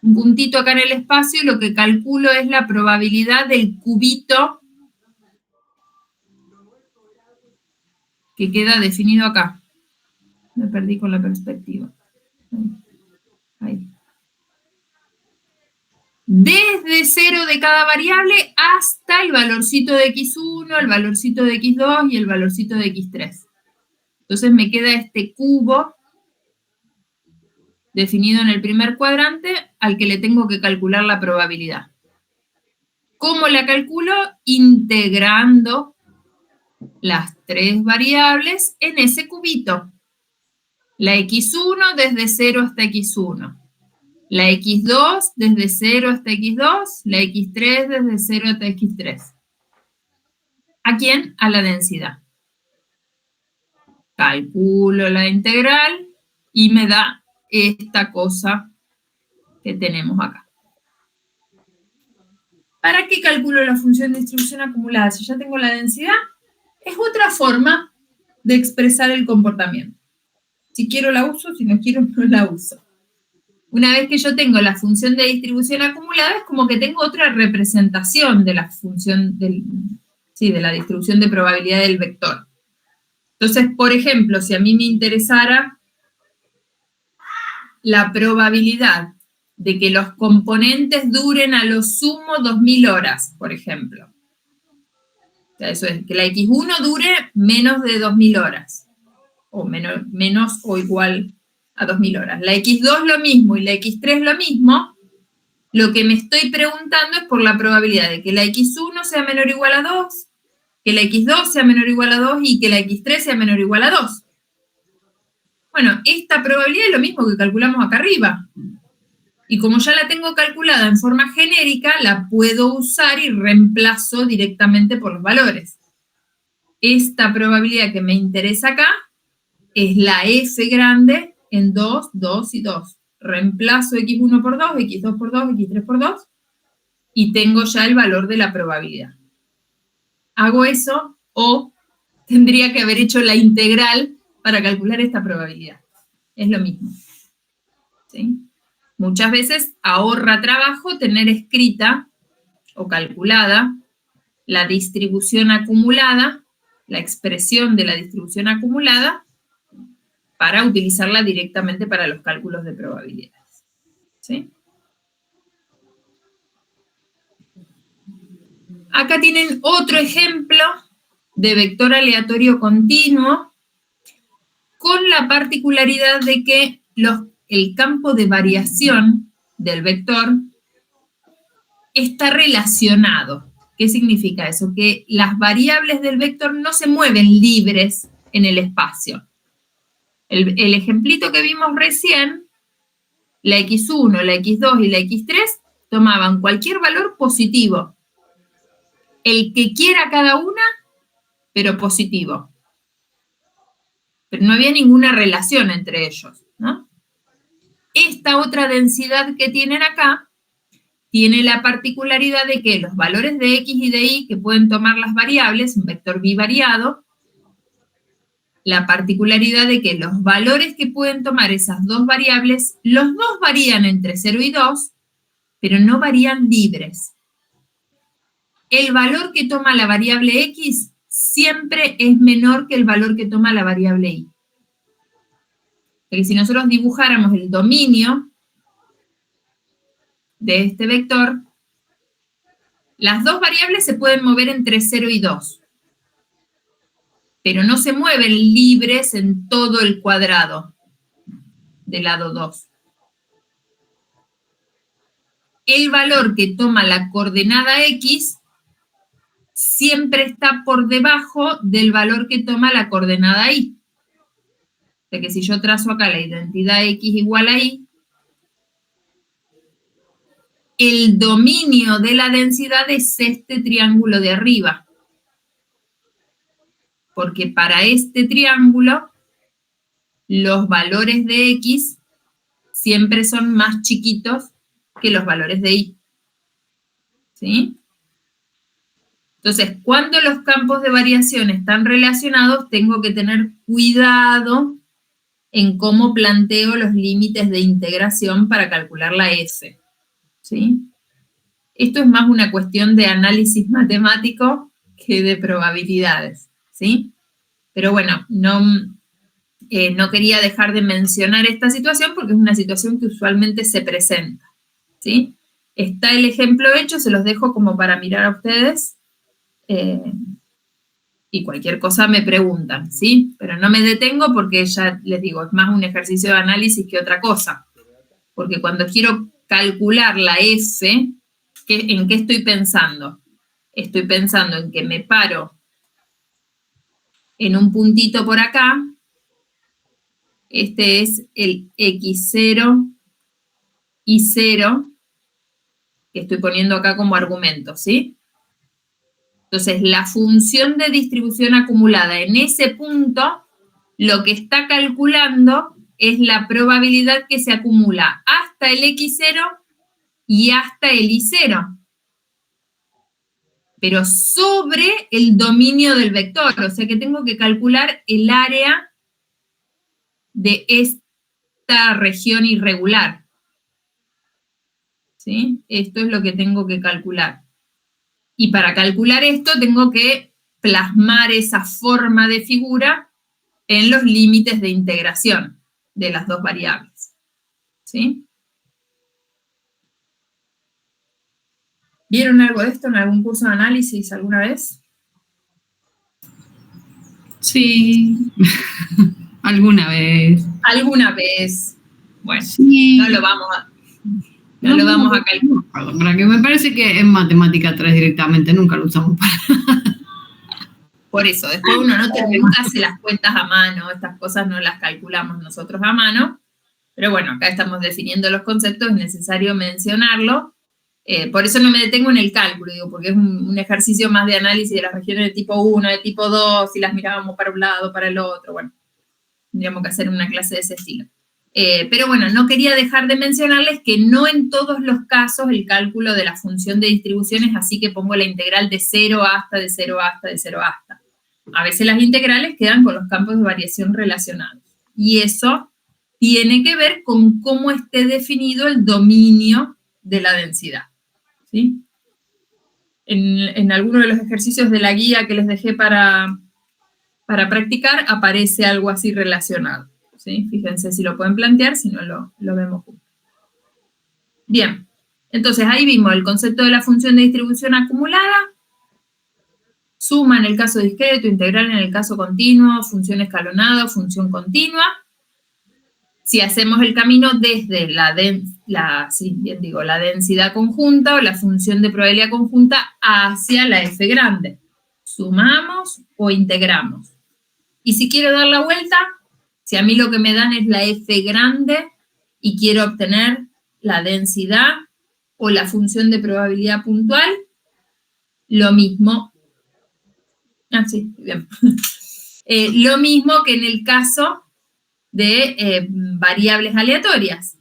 y lo que calculo es la probabilidad del cubito que queda definido acá. Me perdí con la perspectiva. Ahí. Desde 0 de cada variable hasta el valorcito de x1, el valorcito de x2 y el valorcito de x3. Entonces me queda este cubo definido en el primer cuadrante al que le tengo que calcular la probabilidad. ¿Cómo la calculo? Integrando las 3 variables en ese cubito. La x1 desde 0 hasta x1. La x2 desde 0 hasta x2, la x3 desde 0 hasta x3. ¿A quién? A la densidad. Calculo la integral y me da esta cosa que tenemos acá. ¿Para qué calculo la función de distribución acumulada? Si ya tengo la densidad, es otra forma de expresar el comportamiento. Si quiero la uso, si no quiero no la uso. Una vez que yo tengo la función de distribución acumulada, es como que tengo otra representación de la función de la distribución de probabilidad del vector. Entonces, por ejemplo, si a mí me interesara la probabilidad de que los componentes duren a lo sumo 2000 horas, por ejemplo. O sea, eso es que la x1 dure menos de 2000 horas, o menos o igual a 2000 horas. La x2 lo mismo y la x3 lo mismo. Lo que me estoy preguntando es por la probabilidad de que la x1 sea menor o igual a 2, que la x2 sea menor o igual a 2 y que la x3 sea menor o igual a 2. Bueno, esta probabilidad es lo mismo que calculamos acá arriba. Y como ya la tengo calculada en forma genérica, la puedo usar y reemplazo directamente por los valores. Esta probabilidad que me interesa acá es la F grande en 2, 2 y 2. Reemplazo x1 por 2, x2 por 2, x3 por 2, y tengo ya el valor de la probabilidad. Hago eso, o tendría que haber hecho la integral para calcular esta probabilidad. Es lo mismo. ¿Sí? Muchas veces ahorra trabajo tener escrita o calculada la distribución acumulada, la expresión de la distribución acumulada, para utilizarla directamente para los cálculos de probabilidades. ¿Sí? Acá tienen otro ejemplo de vector aleatorio continuo, con la particularidad de que el campo de variación del vector está relacionado. ¿Qué significa eso? Que las variables del vector no se mueven libres en el espacio. El ejemplito que vimos recién, la x1, la x2 y la x3 tomaban cualquier valor positivo. El que quiera cada una, pero positivo. Pero no había ninguna relación entre ellos, ¿no? Esta otra densidad que tienen acá tiene la particularidad de que los valores de x y de y que pueden tomar las variables, un vector bivariado, la particularidad de que los valores que pueden tomar esas dos variables, los dos varían entre 0 y 2, pero no varían libres. El valor que toma la variable x siempre es menor que el valor que toma la variable y. Porque si nosotros dibujáramos el dominio de este vector, las dos variables se pueden mover entre 0 y 2, pero no se mueven libres en todo el cuadrado del lado 2. El valor que toma la coordenada x siempre está por debajo del valor que toma la coordenada y. O sea que si yo trazo acá la identidad x igual a y, el dominio de la densidad es este triángulo de arriba. Porque para este triángulo, los valores de x siempre son más chiquitos que los valores de y. ¿Sí? Entonces, cuando los campos de variación están relacionados, tengo que tener cuidado en cómo planteo los límites de integración para calcular la f. ¿Sí? Esto es más una cuestión de análisis matemático que de probabilidades, ¿sí? Pero bueno, no quería dejar de mencionar esta situación porque es una situación que usualmente se presenta, ¿sí? Está el ejemplo hecho, se los dejo como para mirar a ustedes, y cualquier cosa me preguntan, ¿sí? Pero no me detengo porque ya les digo, es más un ejercicio de análisis que otra cosa. Porque cuando quiero calcular la f, ¿en qué estoy pensando? Estoy pensando en que me paro en un puntito por acá. Este es el x0 y 0, que estoy poniendo acá como argumento, ¿sí? Entonces, la función de distribución acumulada en ese punto, lo que está calculando es la probabilidad que se acumula hasta el x0 y hasta el y0. Pero sobre el dominio del vector, o sea que tengo que calcular el área de esta región irregular. ¿Sí? Esto es lo que tengo que calcular. Y para calcular esto tengo que plasmar esa forma de figura en los límites de integración de las dos variables. ¿Sí? ¿Vieron algo de esto en algún curso de análisis alguna vez? Sí, alguna vez. Alguna vez. Bueno, Sí. no lo vamos a calcular. Para que me parece que en matemática 3 directamente nunca lo usamos para. Por eso, después uno nunca hace las cuentas a mano, estas cosas no las calculamos nosotros a mano, pero bueno, acá estamos definiendo los conceptos, es necesario mencionarlo. Por eso no me detengo en el cálculo, digo, porque es un ejercicio más de análisis de las regiones de tipo 1, de tipo 2, si las mirábamos para un lado, para el otro, bueno, tendríamos que hacer una clase de ese estilo. Pero bueno, no quería dejar de mencionarles que no en todos los casos el cálculo de la función de distribución es así que pongo la integral de 0 hasta, de 0 hasta, de 0 hasta. A veces las integrales quedan con los campos de variación relacionados. Y eso tiene que ver con cómo esté definido el dominio de la densidad. ¿Sí? En alguno de los ejercicios de la guía que les dejé para practicar aparece algo así relacionado. ¿Sí? Fíjense si lo pueden plantear, si no lo vemos juntos. Bien, entonces ahí vimos el concepto de la función de distribución acumulada. suma en el caso discreto, integral en el caso continuo, función escalonada, función continua. Si hacemos el camino desde la densidad conjunta o la función de probabilidad conjunta hacia la f grande. Sumamos o integramos. Y si quiero dar la vuelta, si a mí lo que me dan es la f grande y quiero obtener la densidad o la función de probabilidad puntual, lo mismo. Sí, bien. Lo mismo que en el caso de variables aleatorias.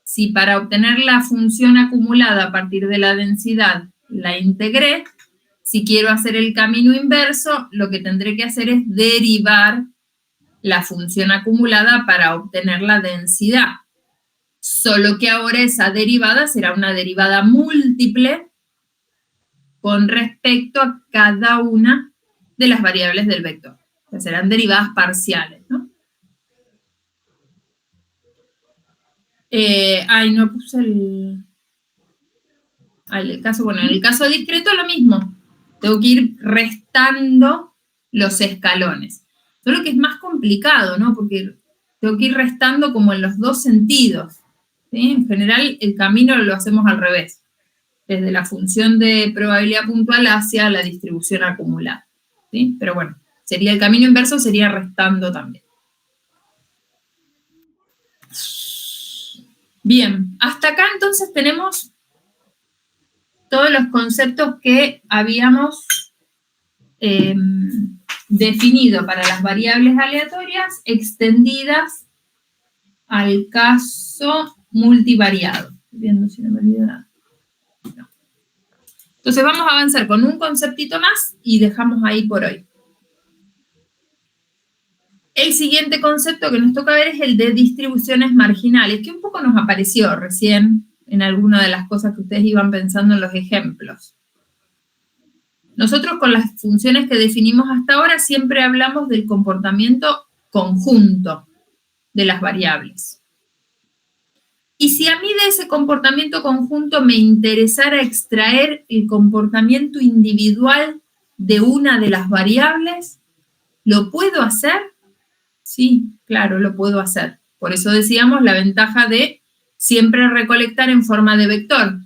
Si para obtener la función acumulada a partir de la densidad la integré, si quiero hacer el camino inverso, lo que tendré que hacer es derivar la función acumulada para obtener la densidad. Solo que ahora esa derivada será una derivada múltiple con respecto a cada una de las variables del vector. O sea, serán derivadas parciales, ¿no? No puse el caso, bueno, en el caso discreto lo mismo. Tengo que ir restando los escalones. Solo que es más complicado, ¿no? Porque tengo que ir restando como en los dos sentidos, ¿sí? En general, el camino lo hacemos al revés. Desde la función de probabilidad puntual hacia la distribución acumulada, ¿sí? Pero bueno, sería el camino inverso, sería restando también. Bien, hasta acá entonces tenemos todos los conceptos que habíamos definido para las variables aleatorias extendidas al caso multivariado. Estoy viendo si no me olvido nada. No. Entonces vamos a avanzar con un conceptito más y dejamos ahí por hoy. El siguiente concepto que nos toca ver es el de distribuciones marginales, que un poco nos apareció recién en alguna de las cosas que ustedes iban pensando en los ejemplos. Nosotros con las funciones que definimos hasta ahora siempre hablamos del comportamiento conjunto de las variables. Y si a mí de ese comportamiento conjunto me interesara extraer el comportamiento individual de una de las variables, ¿lo puedo hacer? Sí, claro, lo puedo hacer. Por eso decíamos la ventaja de siempre recolectar en forma de vector.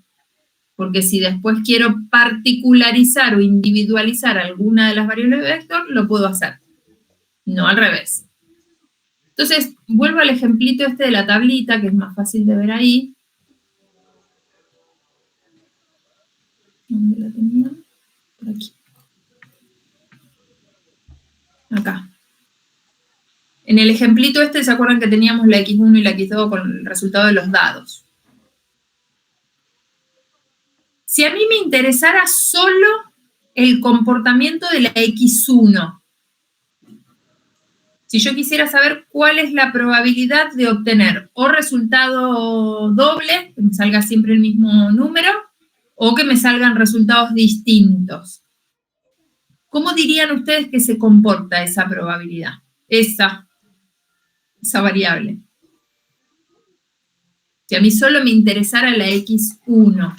Porque si después quiero particularizar o individualizar alguna de las variables de vector, lo puedo hacer. No al revés. Entonces, vuelvo al ejemplito este de la tablita, que es más fácil de ver ahí. ¿Dónde la tenía? Por aquí. Acá. En el ejemplito este, ¿se acuerdan que teníamos la x1 y la x2 con el resultado de los dados? Si a mí me interesara solo el comportamiento de la x1, si yo quisiera saber cuál es la probabilidad de obtener o resultado doble, que me salga siempre el mismo número, o que me salgan resultados distintos, ¿cómo dirían ustedes que se comporta esa probabilidad? Esa variable. Si a mí solo me interesara la x1.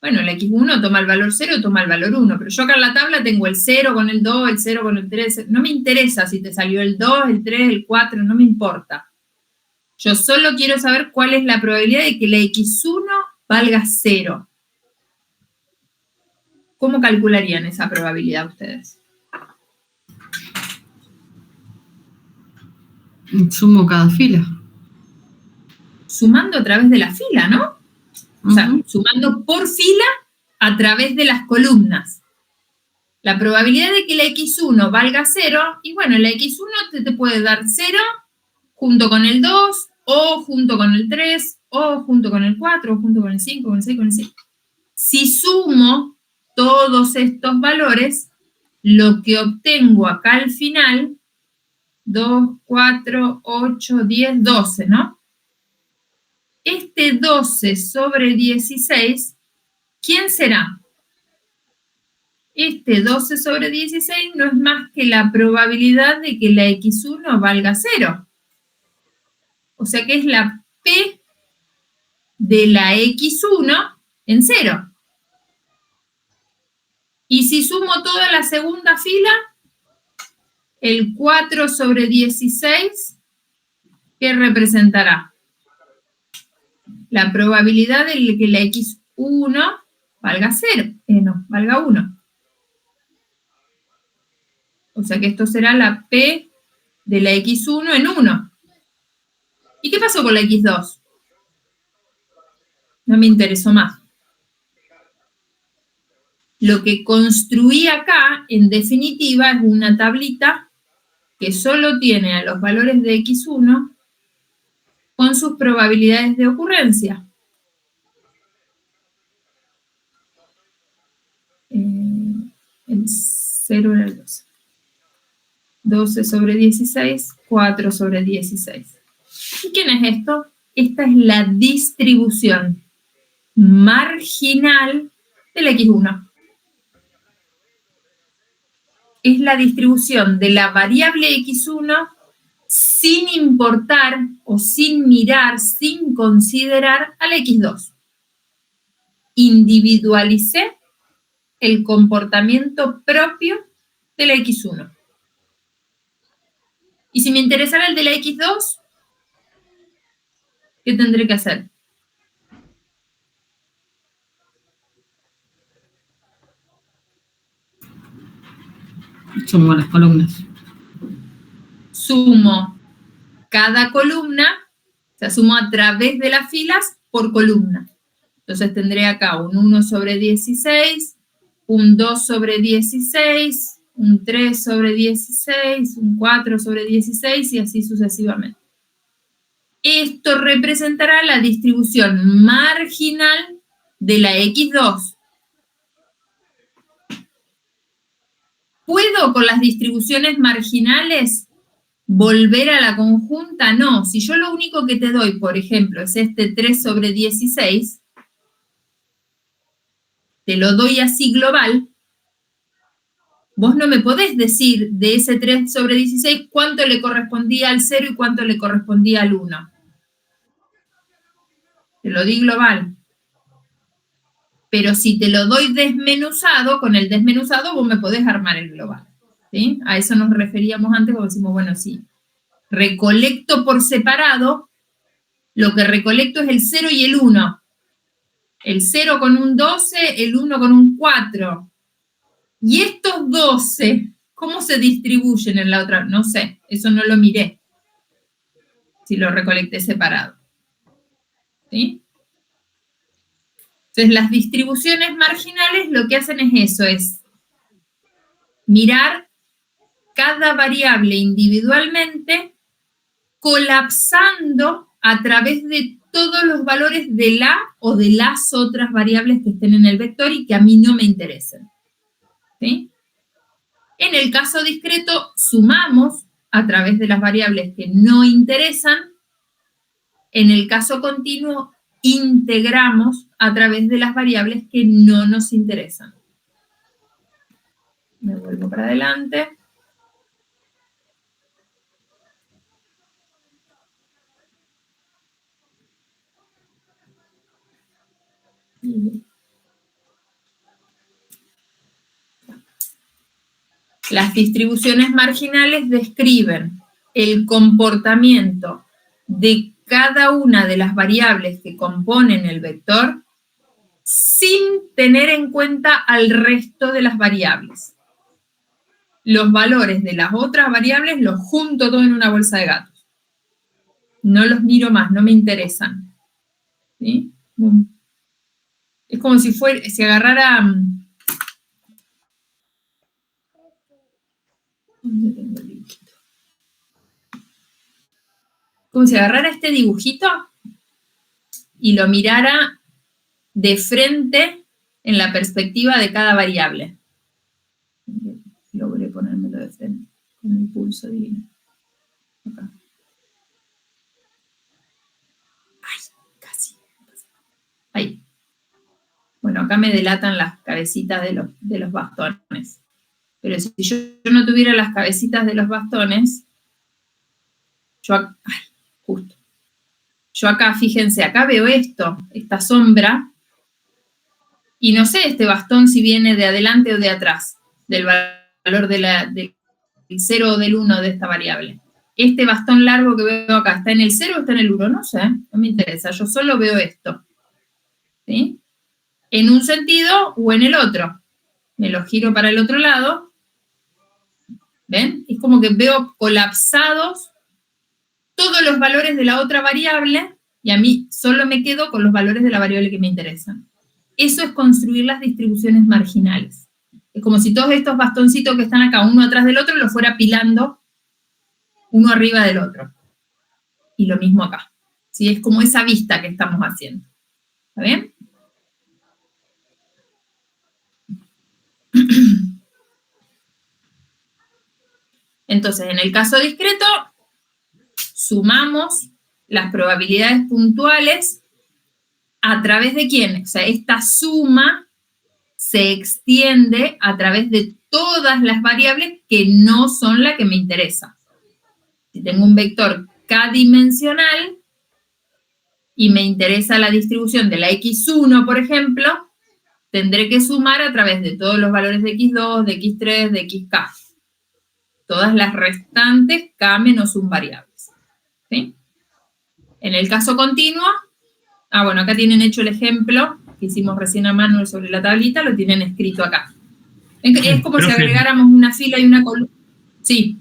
Bueno, la x1 toma el valor 0, toma el valor 1, pero yo acá en la tabla tengo el 0 con el 2, el 0 con el 3, no me interesa si te salió el 2, el 3, el 4, no me importa. Yo solo quiero saber cuál es la probabilidad de que la x1 valga 0. ¿Cómo calcularían esa probabilidad ustedes? Sumo cada fila. Sumando a través de la fila, ¿no? O sea, sumando por fila a través de las columnas. La probabilidad de que la x1 valga 0, y bueno, la x1 te puede dar 0 junto con el 2, o junto con el 3, o junto con el 4, o junto con el 5, con el 6, con el 7. Si sumo todos estos valores, lo que obtengo acá al final, 2, 4, 8, 10, 12, ¿no? Este 12 sobre 16, ¿quién será? Este 12 sobre 16 no es más que la probabilidad de que la x1 valga 0. O sea que es la p de la x1 en 0. Y si sumo toda la segunda fila, el 4 sobre 16, ¿qué representará? La probabilidad de que la x1 valga 0, no, valga 1. O sea que esto será la p de la x1 en 1. ¿Y qué pasó con la x2? No me interesó más. Lo que construí acá, en definitiva, es una tablita que solo tiene a los valores de x1 con sus probabilidades de ocurrencia. El 0 era el 12. 12 sobre 16, 4 sobre 16. ¿Y quién es esto? Esta es la distribución marginal del x1. Es la distribución de la variable x1 sin importar o sin mirar, sin considerar al x2. Individualicé el comportamiento propio de la x1. Y si me interesara el de la x2, ¿qué tendré que hacer? Sumo las columnas. Sumo cada columna, o sea, sumo a través de las filas por columna. Entonces tendré acá un 1 sobre 16, un 2 sobre 16, un 3 sobre 16, un 4 sobre 16 y así sucesivamente. Esto representará la distribución marginal de la x2. ¿Puedo con las distribuciones marginales volver a la conjunta? No. Si yo lo único que te doy, por ejemplo, es este 3 sobre 16, te lo doy así global, vos no me podés decir de ese 3 sobre 16 cuánto le correspondía al 0 y cuánto le correspondía al 1. Te lo di global. Pero si te lo doy desmenuzado, con el desmenuzado vos me podés armar el global. ¿Sí? A eso nos referíamos antes cuando decimos, bueno, sí, recolecto por separado, lo que recolecto es el 0 y el 1. El 0 con un 12, el 1 con un 4. Y estos 12, ¿cómo se distribuyen en la otra? No sé, eso no lo miré, si lo recolecté separado. ¿Sí? Entonces, las distribuciones marginales lo que hacen es eso, es mirar cada variable individualmente, colapsando a través de todos los valores de la o de las otras variables que estén en el vector y que a mí no me interesen. ¿Sí? En el caso discreto, sumamos a través de las variables que no interesan. En el caso continuo, integramos a través de las variables que no nos interesan. Me vuelvo para adelante. Las distribuciones marginales describen el comportamiento de cada una de las variables que componen el vector sin tener en cuenta al resto de las variables. Los valores de las otras variables los junto todo en una bolsa de gatos. No los miro más, no me interesan. ¿Sí? Es como si agarrara... ¿Dónde tengo el dibujito? Como si agarrara este dibujito y lo mirara de frente en la perspectiva de cada variable. Logré ponérmelo de frente con el pulso divino. Acá. Ay, casi. Ahí. Bueno, acá me delatan las cabecitas de los bastones. Pero si yo no tuviera las cabecitas de los bastones, justo. Yo acá, fíjense, acá veo esto, esta sombra, Y no sé este bastón si viene de adelante o de atrás, del valor del 0 o del 1 de esta variable. Este bastón largo que veo acá, ¿está en el 0 o está en el 1? No sé, no me interesa, yo solo veo esto. ¿Sí? En un sentido o en el otro. Me lo giro para el otro lado. ¿Ven? Es como que veo colapsados todos los valores de la otra variable y a mí solo me quedo con los valores de la variable que me interesan. Eso es construir las distribuciones marginales. Es como si todos estos bastoncitos que están acá, uno atrás del otro, los fuera apilando uno arriba del otro. Y lo mismo acá. ¿Sí? Es como esa vista que estamos haciendo. ¿Está bien? Entonces, en el caso discreto, sumamos las probabilidades puntuales a través de quién. O sea, esta suma se extiende a través de todas las variables que no son la que me interesa. Si tengo un vector k-dimensional y me interesa la distribución de la x1, por ejemplo, tendré que sumar a través de todos los valores de x2, de x3, de xk. Todas las restantes k menos 1 variables. ¿Sí? En el caso continuo, bueno, acá tienen hecho el ejemplo que hicimos recién a mano sobre la tablita, lo tienen escrito acá. Es como si agregáramos una fila y una columna. Sí.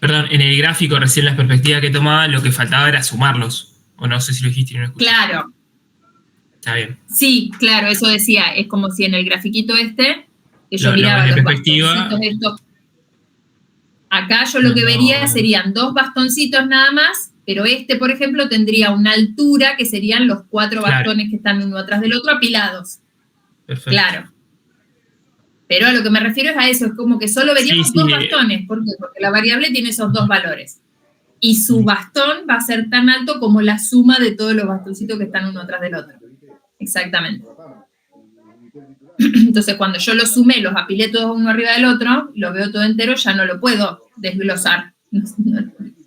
Perdón, en el gráfico recién la perspectiva que tomaba, lo que faltaba era sumarlos. O no sé si lo dijiste y no escuché. Claro. Está bien. Sí, claro, eso decía. Es como si en el grafiquito que yo Lo miraba ves de los perspectiva. bastoncitos estos. Acá yo lo que vería serían 2 bastoncitos nada más, pero por ejemplo, tendría una altura que serían los 4 bastones que están uno atrás del otro apilados. Perfecto. Claro. Pero a lo que me refiero es a eso, es como que solo veríamos 2 bastones. ¿Por qué? Porque la variable tiene esos 2 valores. Y su bastón va a ser tan alto como la suma de todos los bastoncitos que están uno atrás del otro. Exactamente. Entonces, cuando yo los sumé, los apilé todos uno arriba del otro, lo veo todo entero, ya no lo puedo desglosar.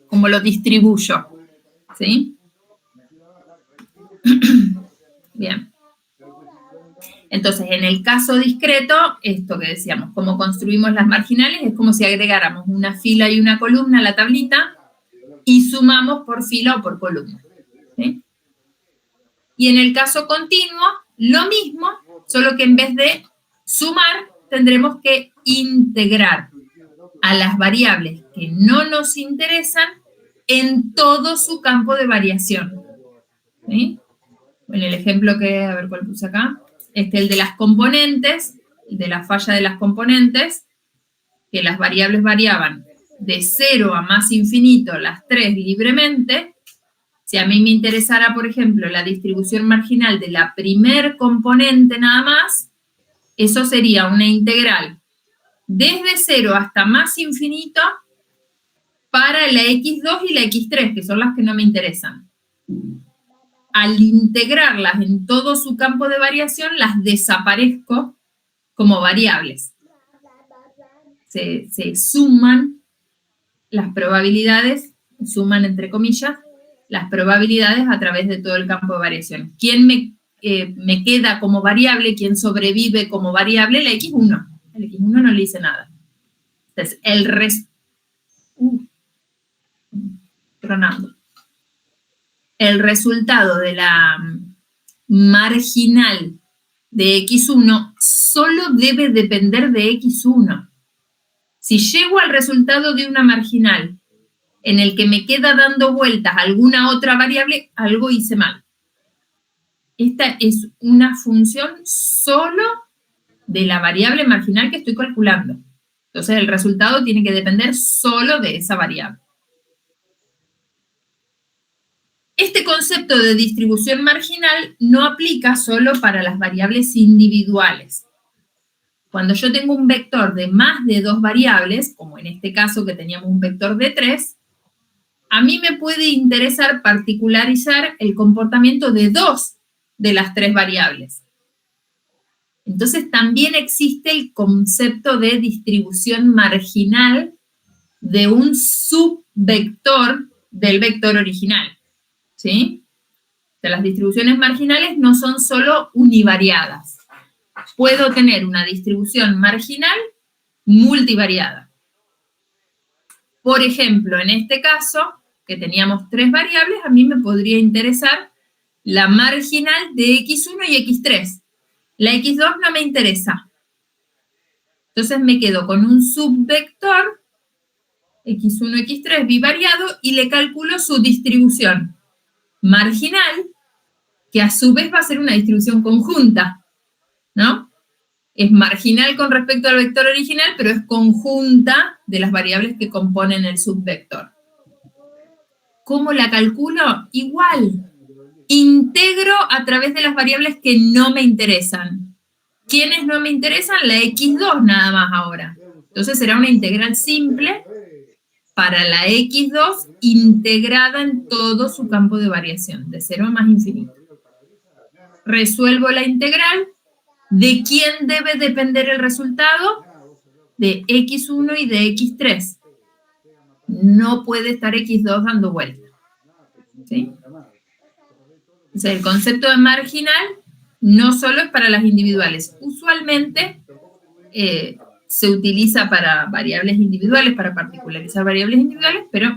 Como lo distribuyo. ¿Sí? Bien. Entonces, en el caso discreto, esto que decíamos, cómo construimos las marginales, es como si agregáramos una fila y una columna a la tablita y sumamos por fila o por columna. ¿Sí? Y en el caso continuo, lo mismo, solo que en vez de sumar, tendremos que integrar a las variables que no nos interesan en todo su campo de variación. ¿Sí? En el ejemplo a ver cuál puse acá, el de las componentes, el de la falla de las componentes, que las variables variaban de 0 a más infinito, las 3 libremente. Si a mí me interesara, por ejemplo, la distribución marginal de la primer componente nada más, eso sería una integral desde 0 hasta más infinito para la x2 y la x3, que son las que no me interesan. Al integrarlas en todo su campo de variación, las desaparezco como variables. Se suman las probabilidades, suman entre comillas, las probabilidades a través de todo el campo de variación. ¿Quién me queda como variable? ¿Quién sobrevive como variable? La x1. El x1 no le dice nada. Entonces, el resultado de la marginal de x1 solo debe depender de x1. Si llego al resultado de una marginal en el que me queda dando vueltas alguna otra variable, algo hice mal. Esta es una función solo de la variable marginal que estoy calculando. Entonces el resultado tiene que depender solo de esa variable. Este concepto de distribución marginal no aplica solo para las variables individuales. Cuando yo tengo un vector de más de 2 variables, como en este caso que teníamos un vector de 3, a mí me puede interesar particularizar el comportamiento de 2 de las 3 variables. Entonces también existe el concepto de distribución marginal de un subvector del vector original. ¿Sí? O sea, las distribuciones marginales no son solo univariadas. puedo tener una distribución marginal multivariada. Por ejemplo, en este caso, que teníamos 3 variables, a mí me podría interesar la marginal de x1 y x3. La x2 no me interesa. Entonces me quedo con un subvector, x1, x3 bivariado, y le calculo su distribución marginal, que a su vez va a ser una distribución conjunta, ¿no? Es marginal con respecto al vector original, pero es conjunta de las variables que componen el subvector. ¿Cómo la calculo? Igual. Integro a través de las variables que no me interesan. ¿Quiénes no me interesan? La x2 nada más ahora. Entonces será una integral simple para la x2 integrada en todo su campo de variación, de 0 a más infinito. Resuelvo la integral. ¿De quién debe depender el resultado? De x1 y de x3. No puede estar x2 dando vuelta. ¿Sí? O sea, el concepto de marginal no solo es para las individuales. Usualmente se utiliza para variables individuales, para particularizar variables individuales, pero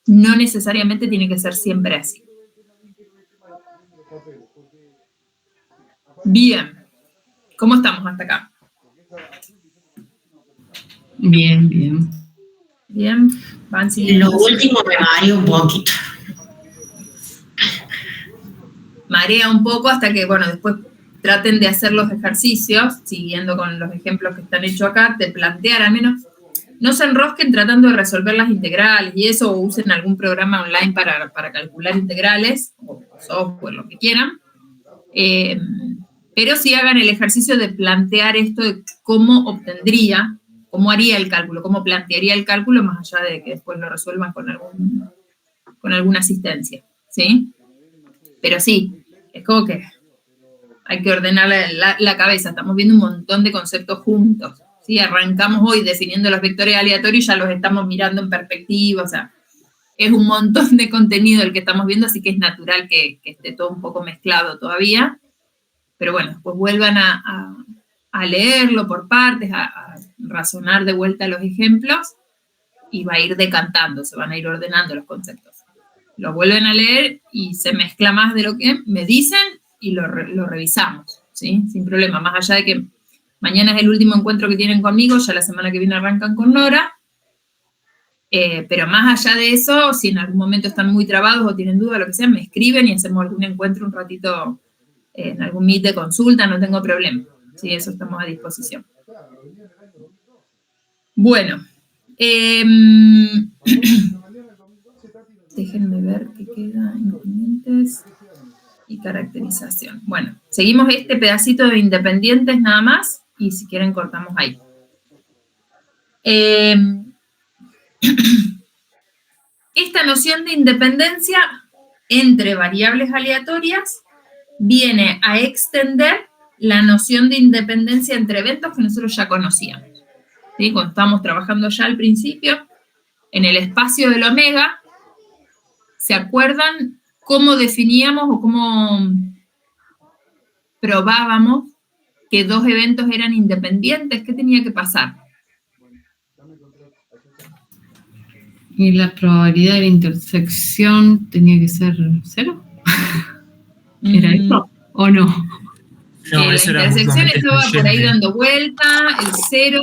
no necesariamente tiene que ser siempre así. Bien. ¿Cómo estamos hasta acá? Bien, bien. Bien. Van siguiendo. Lo último me mareó un poquito. Marea un poco hasta que, bueno, después traten de hacer los ejercicios, siguiendo con los ejemplos que están hechos acá, de plantear al menos, no se enrosquen tratando de resolver las integrales y eso, o usen algún programa online para calcular integrales, o software, lo que quieran, pero sí hagan el ejercicio de plantear esto de cómo obtendría, cómo haría el cálculo, cómo plantearía el cálculo, más allá de que después lo resuelvan con alguna asistencia, ¿sí? Pero sí, es como que hay que ordenar la cabeza. Estamos viendo un montón de conceptos juntos, ¿sí? Arrancamos hoy definiendo los vectores aleatorios y ya los estamos mirando en perspectiva. O sea, es un montón de contenido el que estamos viendo, así que es natural que esté todo un poco mezclado todavía. Pero bueno, después vuelvan a leerlo por partes, a razonar de vuelta los ejemplos y va a ir decantando, se van a ir ordenando los conceptos. Lo vuelven a leer y se mezcla más de lo que me dicen y lo revisamos, ¿sí? Sin problema, más allá de que mañana es el último encuentro que tienen conmigo, ya la semana que viene arrancan con Nora, pero más allá de eso, si en algún momento están muy trabados o tienen dudas, lo que sea, me escriben y hacemos algún encuentro un ratito en algún meet de consulta, no tengo problema, ¿sí? Eso estamos a disposición. Bueno, déjenme ver qué queda en independientes y caracterización. Bueno, seguimos este pedacito de independientes nada más y si quieren cortamos ahí. Esta noción de independencia entre variables aleatorias viene a extender la noción de independencia entre eventos que nosotros ya conocíamos, ¿sí? Cuando estábamos trabajando ya al principio, en el espacio del omega, ¿se acuerdan cómo definíamos o cómo probábamos que dos eventos eran independientes? ¿Qué tenía que pasar? ¿Y la probabilidad de la intersección tenía que ser 0? ¿Era eso o no? No, la eso era intersección mutuamente estaba por ahí excluyente. dando vuelta, el 0.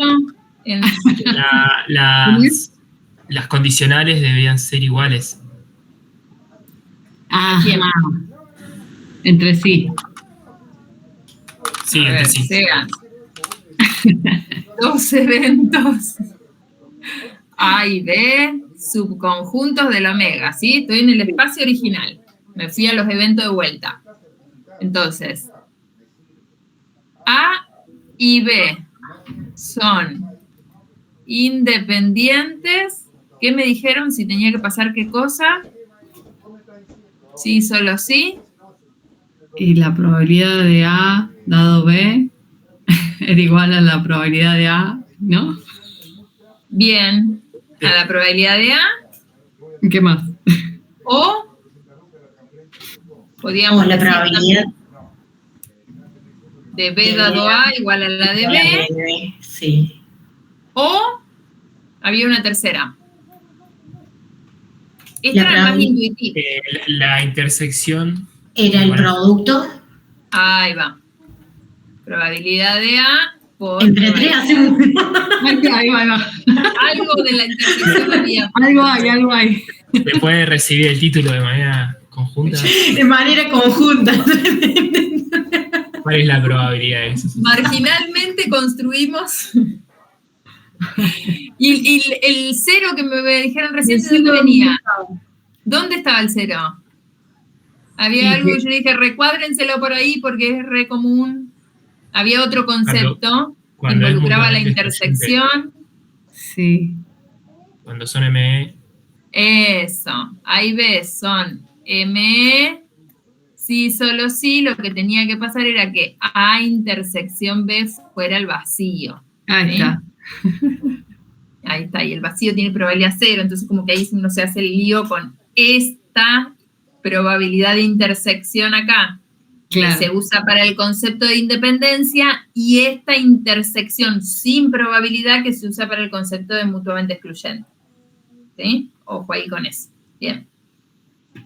Las condicionales debían ser iguales. Ah, ¿Quién? entre sí. Sí, entre sí. Sean dos eventos A y B, subconjuntos del omega, ¿sí? Estoy en el espacio original. Me fui a los eventos de vuelta. Entonces, A y B son independientes. ¿Qué me dijeron? Si tenía que pasar qué cosa. Sí, solo sí. Y la probabilidad de A dado B era igual a la probabilidad de A, ¿no? Bien. A la probabilidad de A. ¿Qué más? O podíamos La decir probabilidad. de B dado A igual a la de B, Sí. o había una tercera. Esta La era más probabilidad- intuitiva. La intersección. Era el producto. Ahí va. Probabilidad de A por Entre 3 probabilidad. hacemos. Ahí va. Algo de la intersección había. Algo hay. Se puede recibir el título de manera conjunta. De manera conjunta. ¿Cuál es la probabilidad de eso? Marginalmente construimos. Y el cero que me dijeron recién, ¿de dónde venía? ¿Dónde estaba el cero? Había algo que yo dije, recuádrenselo por ahí porque es re común. Había otro concepto que Cuando es involucraba la mutuamente intersección. Sí. Cuando son ME. Eso, ahí ves, son ME, sí, solo sí, lo que tenía que pasar era que A intersección B fuera el vacío. Ahí ¿sí? está. Ahí está, y el vacío tiene probabilidad cero, entonces como que ahí uno se hace el lío con esta probabilidad de intersección acá, Claro. que se usa para el concepto de independencia, y esta intersección sin probabilidad que se usa para el concepto de mutuamente excluyente. ¿Sí? Ojo ahí con eso. Bien.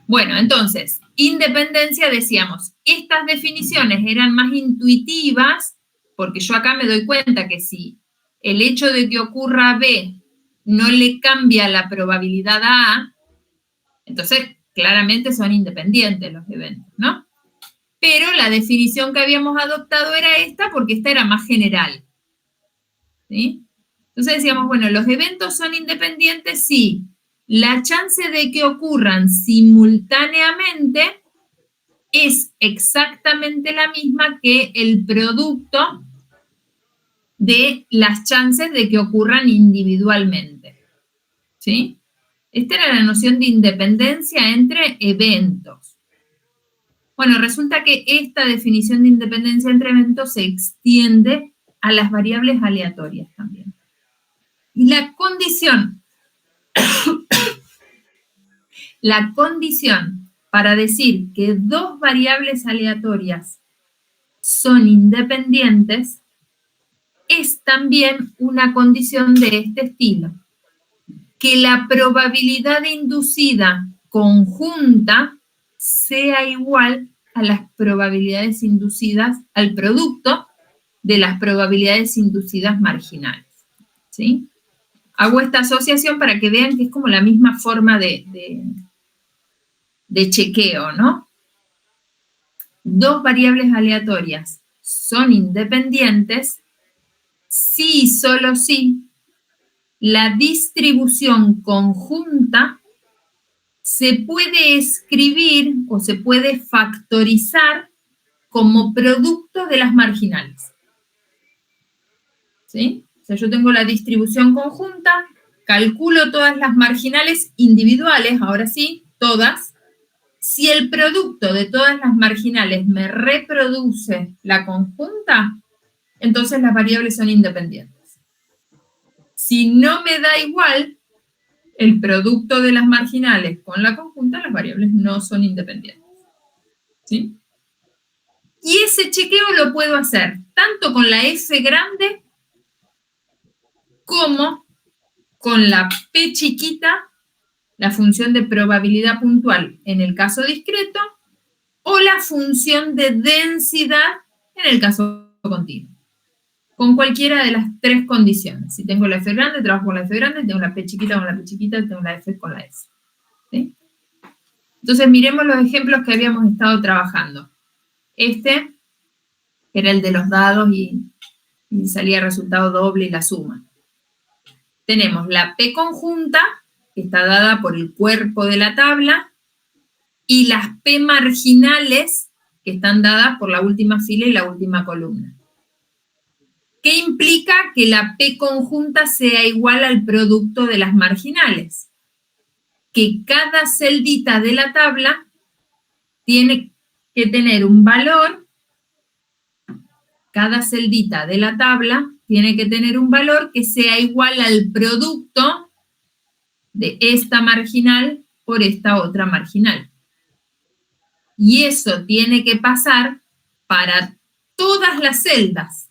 Bueno, entonces, independencia, decíamos, estas definiciones eran más intuitivas, porque yo acá me doy cuenta que si el hecho de que ocurra B no le cambia la probabilidad a A, entonces claramente son independientes los eventos, ¿no? Pero la definición que habíamos adoptado era esta, porque esta era más general. ¿Sí? Entonces decíamos, bueno, los eventos son independientes si la chance de que ocurran simultáneamente es exactamente la misma que el producto de las chances de que ocurran individualmente. ¿Sí? Esta era la noción de independencia entre eventos. Bueno, resulta que esta definición de independencia entre eventos se extiende a las variables aleatorias también. Y la condición para decir que dos variables aleatorias son independientes es también una condición de este estilo, que la probabilidad inducida conjunta sea igual a las probabilidades inducidas, al producto de las probabilidades inducidas marginales. ¿Sí? Hago esta asociación para que vean que es como la misma forma de chequeo, ¿no? Dos variables aleatorias son independientes si y solo si la distribución conjunta se puede escribir o se puede factorizar como producto de las marginales. ¿Sí? O sea, yo tengo la distribución conjunta, calculo todas las marginales individuales, ahora sí, todas. Si el producto de todas las marginales me reproduce la conjunta, entonces las variables son independientes. Si no me da igual el producto de las marginales con la conjunta, las variables no son independientes. ¿Sí? Y ese chequeo lo puedo hacer tanto con la F grande como con la P chiquita, la función de probabilidad puntual en el caso discreto, o la función de densidad en el caso continuo. Con cualquiera de las tres condiciones. Si tengo la F grande, trabajo con la F grande, tengo la P chiquita con la P chiquita, tengo la F con la F. ¿Sí? Entonces miremos los ejemplos que habíamos estado trabajando. Este, que era el de los dados y salía resultado doble y la suma. Tenemos la P conjunta, que está dada por el cuerpo de la tabla, y las P marginales, que están dadas por la última fila y la última columna. ¿Qué implica que la P conjunta sea igual al producto de las marginales? Que cada celdita de la tabla tiene que tener un valor, cada celdita de la tabla tiene que tener un valor que sea igual al producto de esta marginal por esta otra marginal. Y eso tiene que pasar para todas las celdas.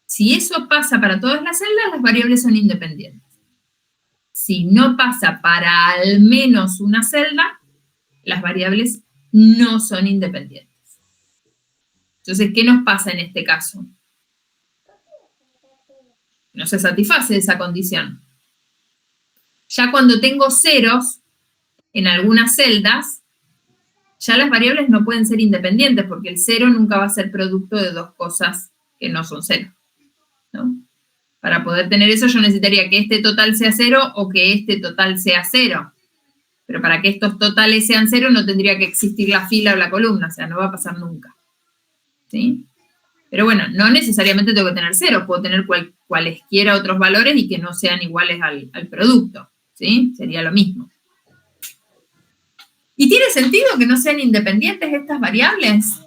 Si eso pasa para todas las celdas, las variables son independientes. Si no pasa para al menos una celda, las variables no son independientes. Entonces, ¿qué nos pasa en este caso? No se satisface esa condición. Ya cuando tengo ceros en algunas celdas, ya las variables no pueden ser independientes, porque el cero nunca va a ser producto de dos cosas que no son cero, ¿no? Para poder tener eso, yo necesitaría que este total sea cero o que este total sea cero. Pero para que estos totales sean cero, no tendría que existir la fila o la columna, o sea, no va a pasar nunca. ¿Sí? Pero bueno, no necesariamente tengo que tener cero, puedo tener cualesquiera otros valores y que no sean iguales al producto, ¿sí? Sería lo mismo. ¿Y tiene sentido que no sean independientes estas variables?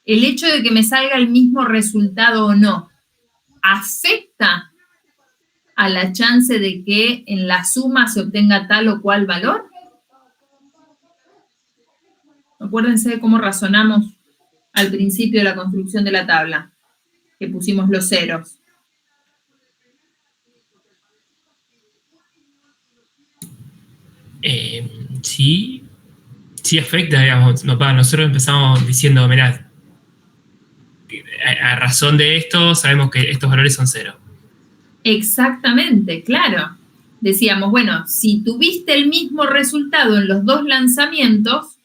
El hecho de que me salga el mismo resultado o no, ¿afecta a la chance de que en la suma se obtenga tal o cual valor? Acuérdense de cómo razonamos al principio de la construcción de la tabla, que pusimos los ceros. Sí afecta, digamos. Nosotros empezamos diciendo, mirá, a razón de esto, sabemos que estos valores son cero. Exactamente, claro. Decíamos, bueno, si tuviste el mismo resultado en los dos lanzamientos,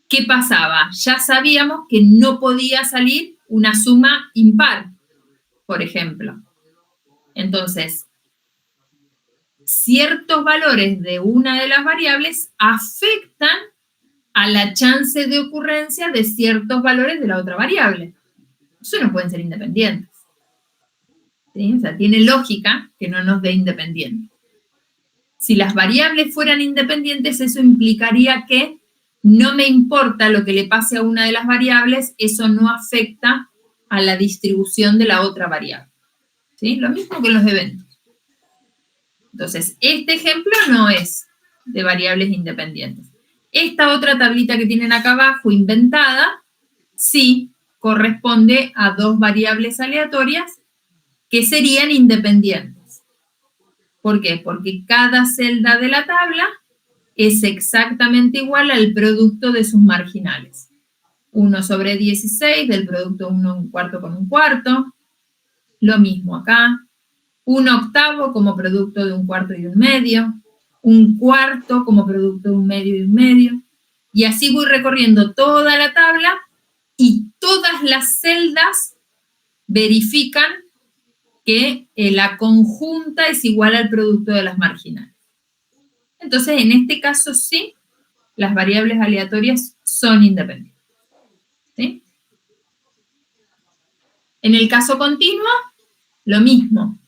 ¿qué pasaba? Ya sabíamos que no podía salir una suma impar, por ejemplo. Entonces, ciertos valores de una de las variables afectan a la chance de ocurrencia de ciertos valores de la otra variable. Eso no pueden ser independientes. ¿Sí? O sea, tiene lógica que no nos dé independiente. Si las variables fueran independientes, eso implicaría que no me importa lo que le pase a una de las variables, eso no afecta a la distribución de la otra variable. ¿Sí? Lo mismo que los eventos. Entonces, este ejemplo no es de variables independientes. Esta otra tablita que tienen acá abajo, inventada, sí corresponde a dos variables aleatorias que serían independientes. ¿Por qué? Porque cada celda de la tabla es exactamente igual al producto de sus marginales. 1 sobre 16 del producto 1 un cuarto con un cuarto. Lo mismo acá. 1/8 como producto de un cuarto y un medio. 1/4 como producto de un medio y un medio. Y así voy recorriendo toda la tabla y todas las celdas verifican que la conjunta es igual al producto de las marginales. Entonces, en este caso sí, las variables aleatorias son independientes. ¿Sí? En el caso continuo, lo mismo.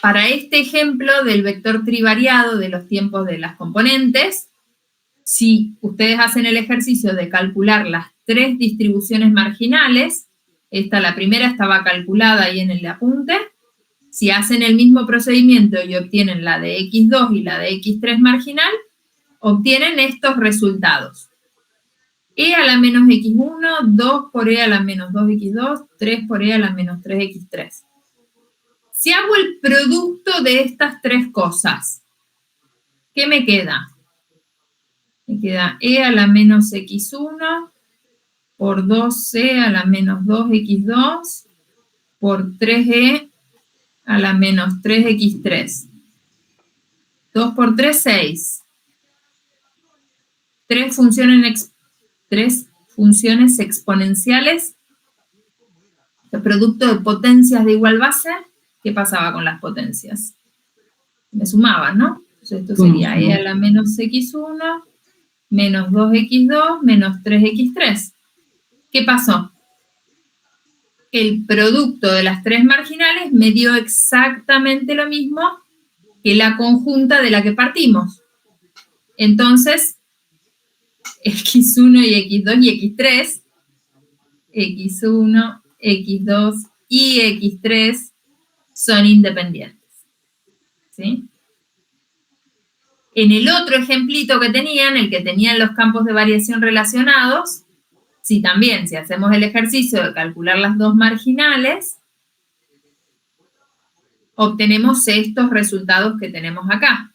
Para este ejemplo del vector trivariado de los tiempos de las componentes, si ustedes hacen el ejercicio de calcular las tres distribuciones marginales, la primera estaba calculada ahí en el apunte. Si hacen el mismo procedimiento y obtienen la de x2 y la de x3 marginal, obtienen estos resultados. E a la menos x1, 2 por e a la menos 2x2, 3 por e a la menos 3x3. Si hago el producto de estas tres cosas, ¿qué me queda? Me queda e a la menos x1 por 2c a la menos 2x2 por 3e a la menos 3x3. 2 por 3, 6. Tres funciones exponenciales. El producto de potencias de igual base. ¿Qué pasaba con las potencias? Me sumaban, ¿no? Entonces esto sería e a la menos x1 menos 2x2 menos 3x3. ¿Qué pasó? El producto de las tres marginales me dio exactamente lo mismo que la conjunta de la que partimos. Entonces, x1 y x2 y x3, x1, x2 y x3 son independientes. ¿Sí? En el otro ejemplito que tenían, el que tenían los campos de variación relacionados, si también, si hacemos el ejercicio de calcular las dos marginales, obtenemos estos resultados que tenemos acá.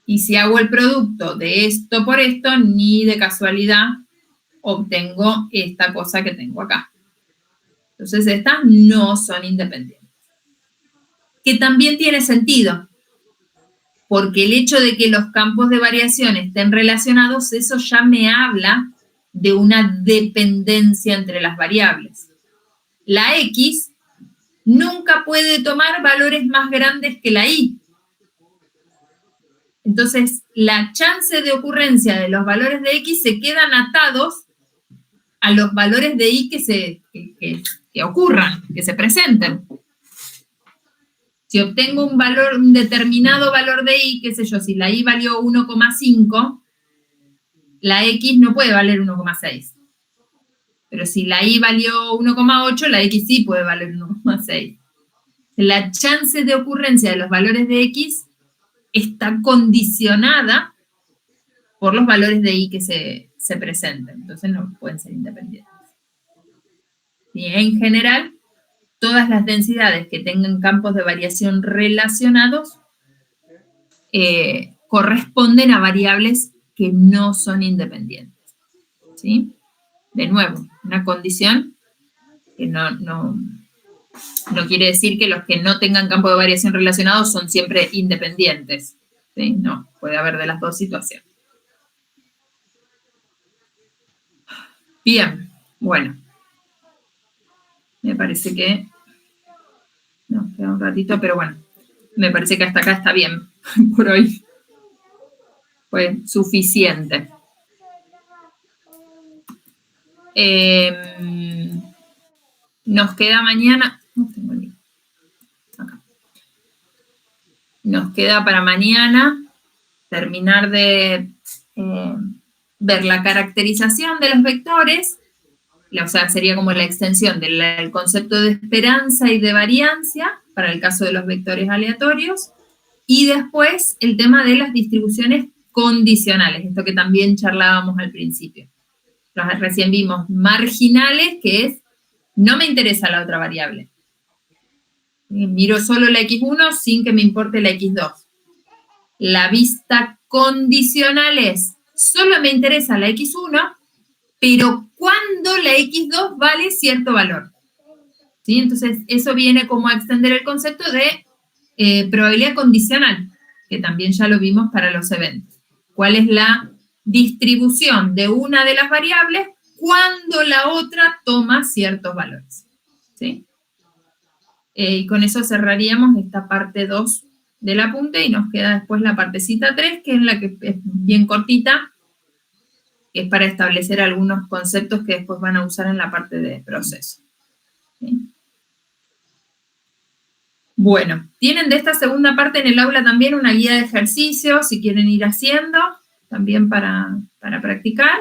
Y si hago el producto de esto por esto, ni de casualidad obtengo esta cosa que tengo acá. Entonces estas no son independientes. Que también tiene sentido, porque el hecho de que los campos de variación estén relacionados, eso ya me habla de una dependencia entre las variables. La X nunca puede tomar valores más grandes que la Y. Entonces, la chance de ocurrencia de los valores de X se quedan atados a los valores de Y que ocurran, que se presenten. Si obtengo un determinado valor de Y, qué sé yo, si la Y valió 1,5, la X no puede valer 1,6. Pero si la Y valió 1,8, la X sí puede valer 1,6. La chance de ocurrencia de los valores de X está condicionada por los valores de Y que se presenten. Entonces no pueden ser independientes. Y en general, todas las densidades que tengan campos de variación relacionados corresponden a variables que no son independientes. ¿Sí? De nuevo, una condición que no quiere decir que los que no tengan campo de variación relacionados son siempre independientes. ¿Sí? No, puede haber de las dos situaciones. Bien, bueno. Me parece que... Nos queda un ratito, pero bueno. Me parece que hasta acá está bien por hoy. Fue suficiente. Nos queda mañana... No tengo el link. Acá. Nos queda para mañana terminar de ver la caracterización de los vectores. O sea, sería como la extensión del concepto de esperanza y de variancia para el caso de los vectores aleatorios. Y después el tema de las distribuciones condicionales, esto que también charlábamos al principio. Recién vimos marginales, que es, no me interesa la otra variable. Miro solo la X1 sin que me importe la X2. La vista condicional es, solo me interesa la X1, pero cuando la X2 vale cierto valor. ¿Sí? Entonces, eso viene como a extender el concepto de probabilidad condicional, que también ya lo vimos para los eventos. ¿Cuál es la distribución de una de las variables cuando la otra toma ciertos valores? ¿Sí? Y con eso cerraríamos esta parte 2 del apunte y nos queda después la partecita 3, que es la que es bien cortita, que es para establecer algunos conceptos que después van a usar en la parte de proceso. ¿Sí? Bueno, tienen de esta segunda parte en el aula también una guía de ejercicios, si quieren ir haciendo, también para practicar.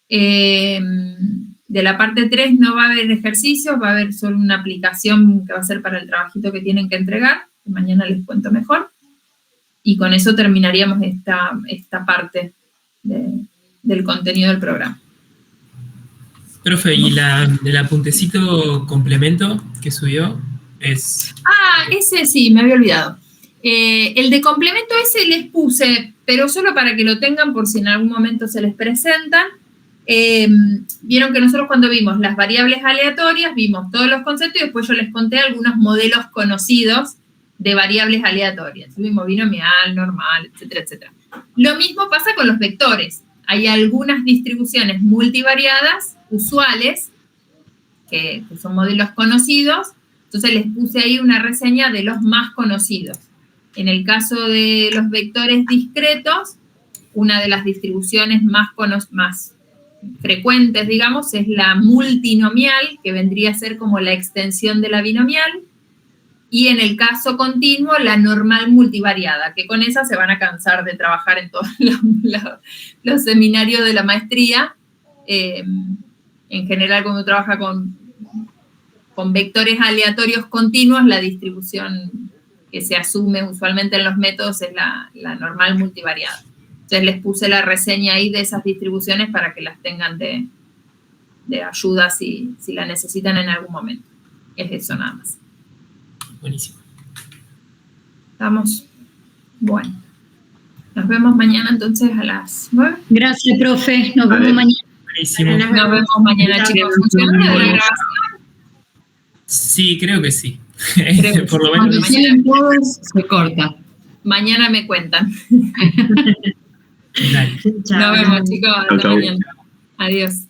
De la parte 3 no va a haber ejercicios, va a haber solo una aplicación que va a ser para el trabajito que tienen que entregar, que mañana les cuento mejor. Y con eso terminaríamos esta parte del contenido del programa. Profe, ¿y del apuntecito complemento que subió es...? Ah, ese sí, me había olvidado. El de complemento ese les puse, pero solo para que lo tengan por si en algún momento se les presentan. Vieron que nosotros cuando vimos las variables aleatorias, vimos todos los conceptos y después yo les conté algunos modelos conocidos de variables aleatorias. Vimos binomial, normal, etcétera, etcétera. Lo mismo pasa con los vectores. Hay algunas distribuciones multivariadas, usuales, que son modelos conocidos, entonces les puse ahí una reseña de los más conocidos. En el caso de los vectores discretos, una de las distribuciones más frecuentes, digamos, es la multinomial, que vendría a ser como la extensión de la binomial, y en el caso continuo, la normal multivariada, que con esa se van a cansar de trabajar en todos los seminarios de la maestría. En general, cuando trabaja con vectores aleatorios continuos, la distribución que se asume usualmente en los métodos es la normal multivariada. Entonces les puse la reseña ahí de esas distribuciones para que las tengan de ayuda si la necesitan en algún momento. Es eso nada más. Buenísimo. Estamos. Bueno. Nos vemos mañana entonces a las 9. Gracias, profe. Nos vemos mañana. Buenísimo. Nos vemos mañana, chicos. ¿Funcionó la grabación? Sí, creo que sí. Creo que Por lo sí. menos. Cuando tienen todos, se corta. Mañana me cuentan. Dale. Nos vemos, chicos. Hasta Chau, chau. mañana. Adiós.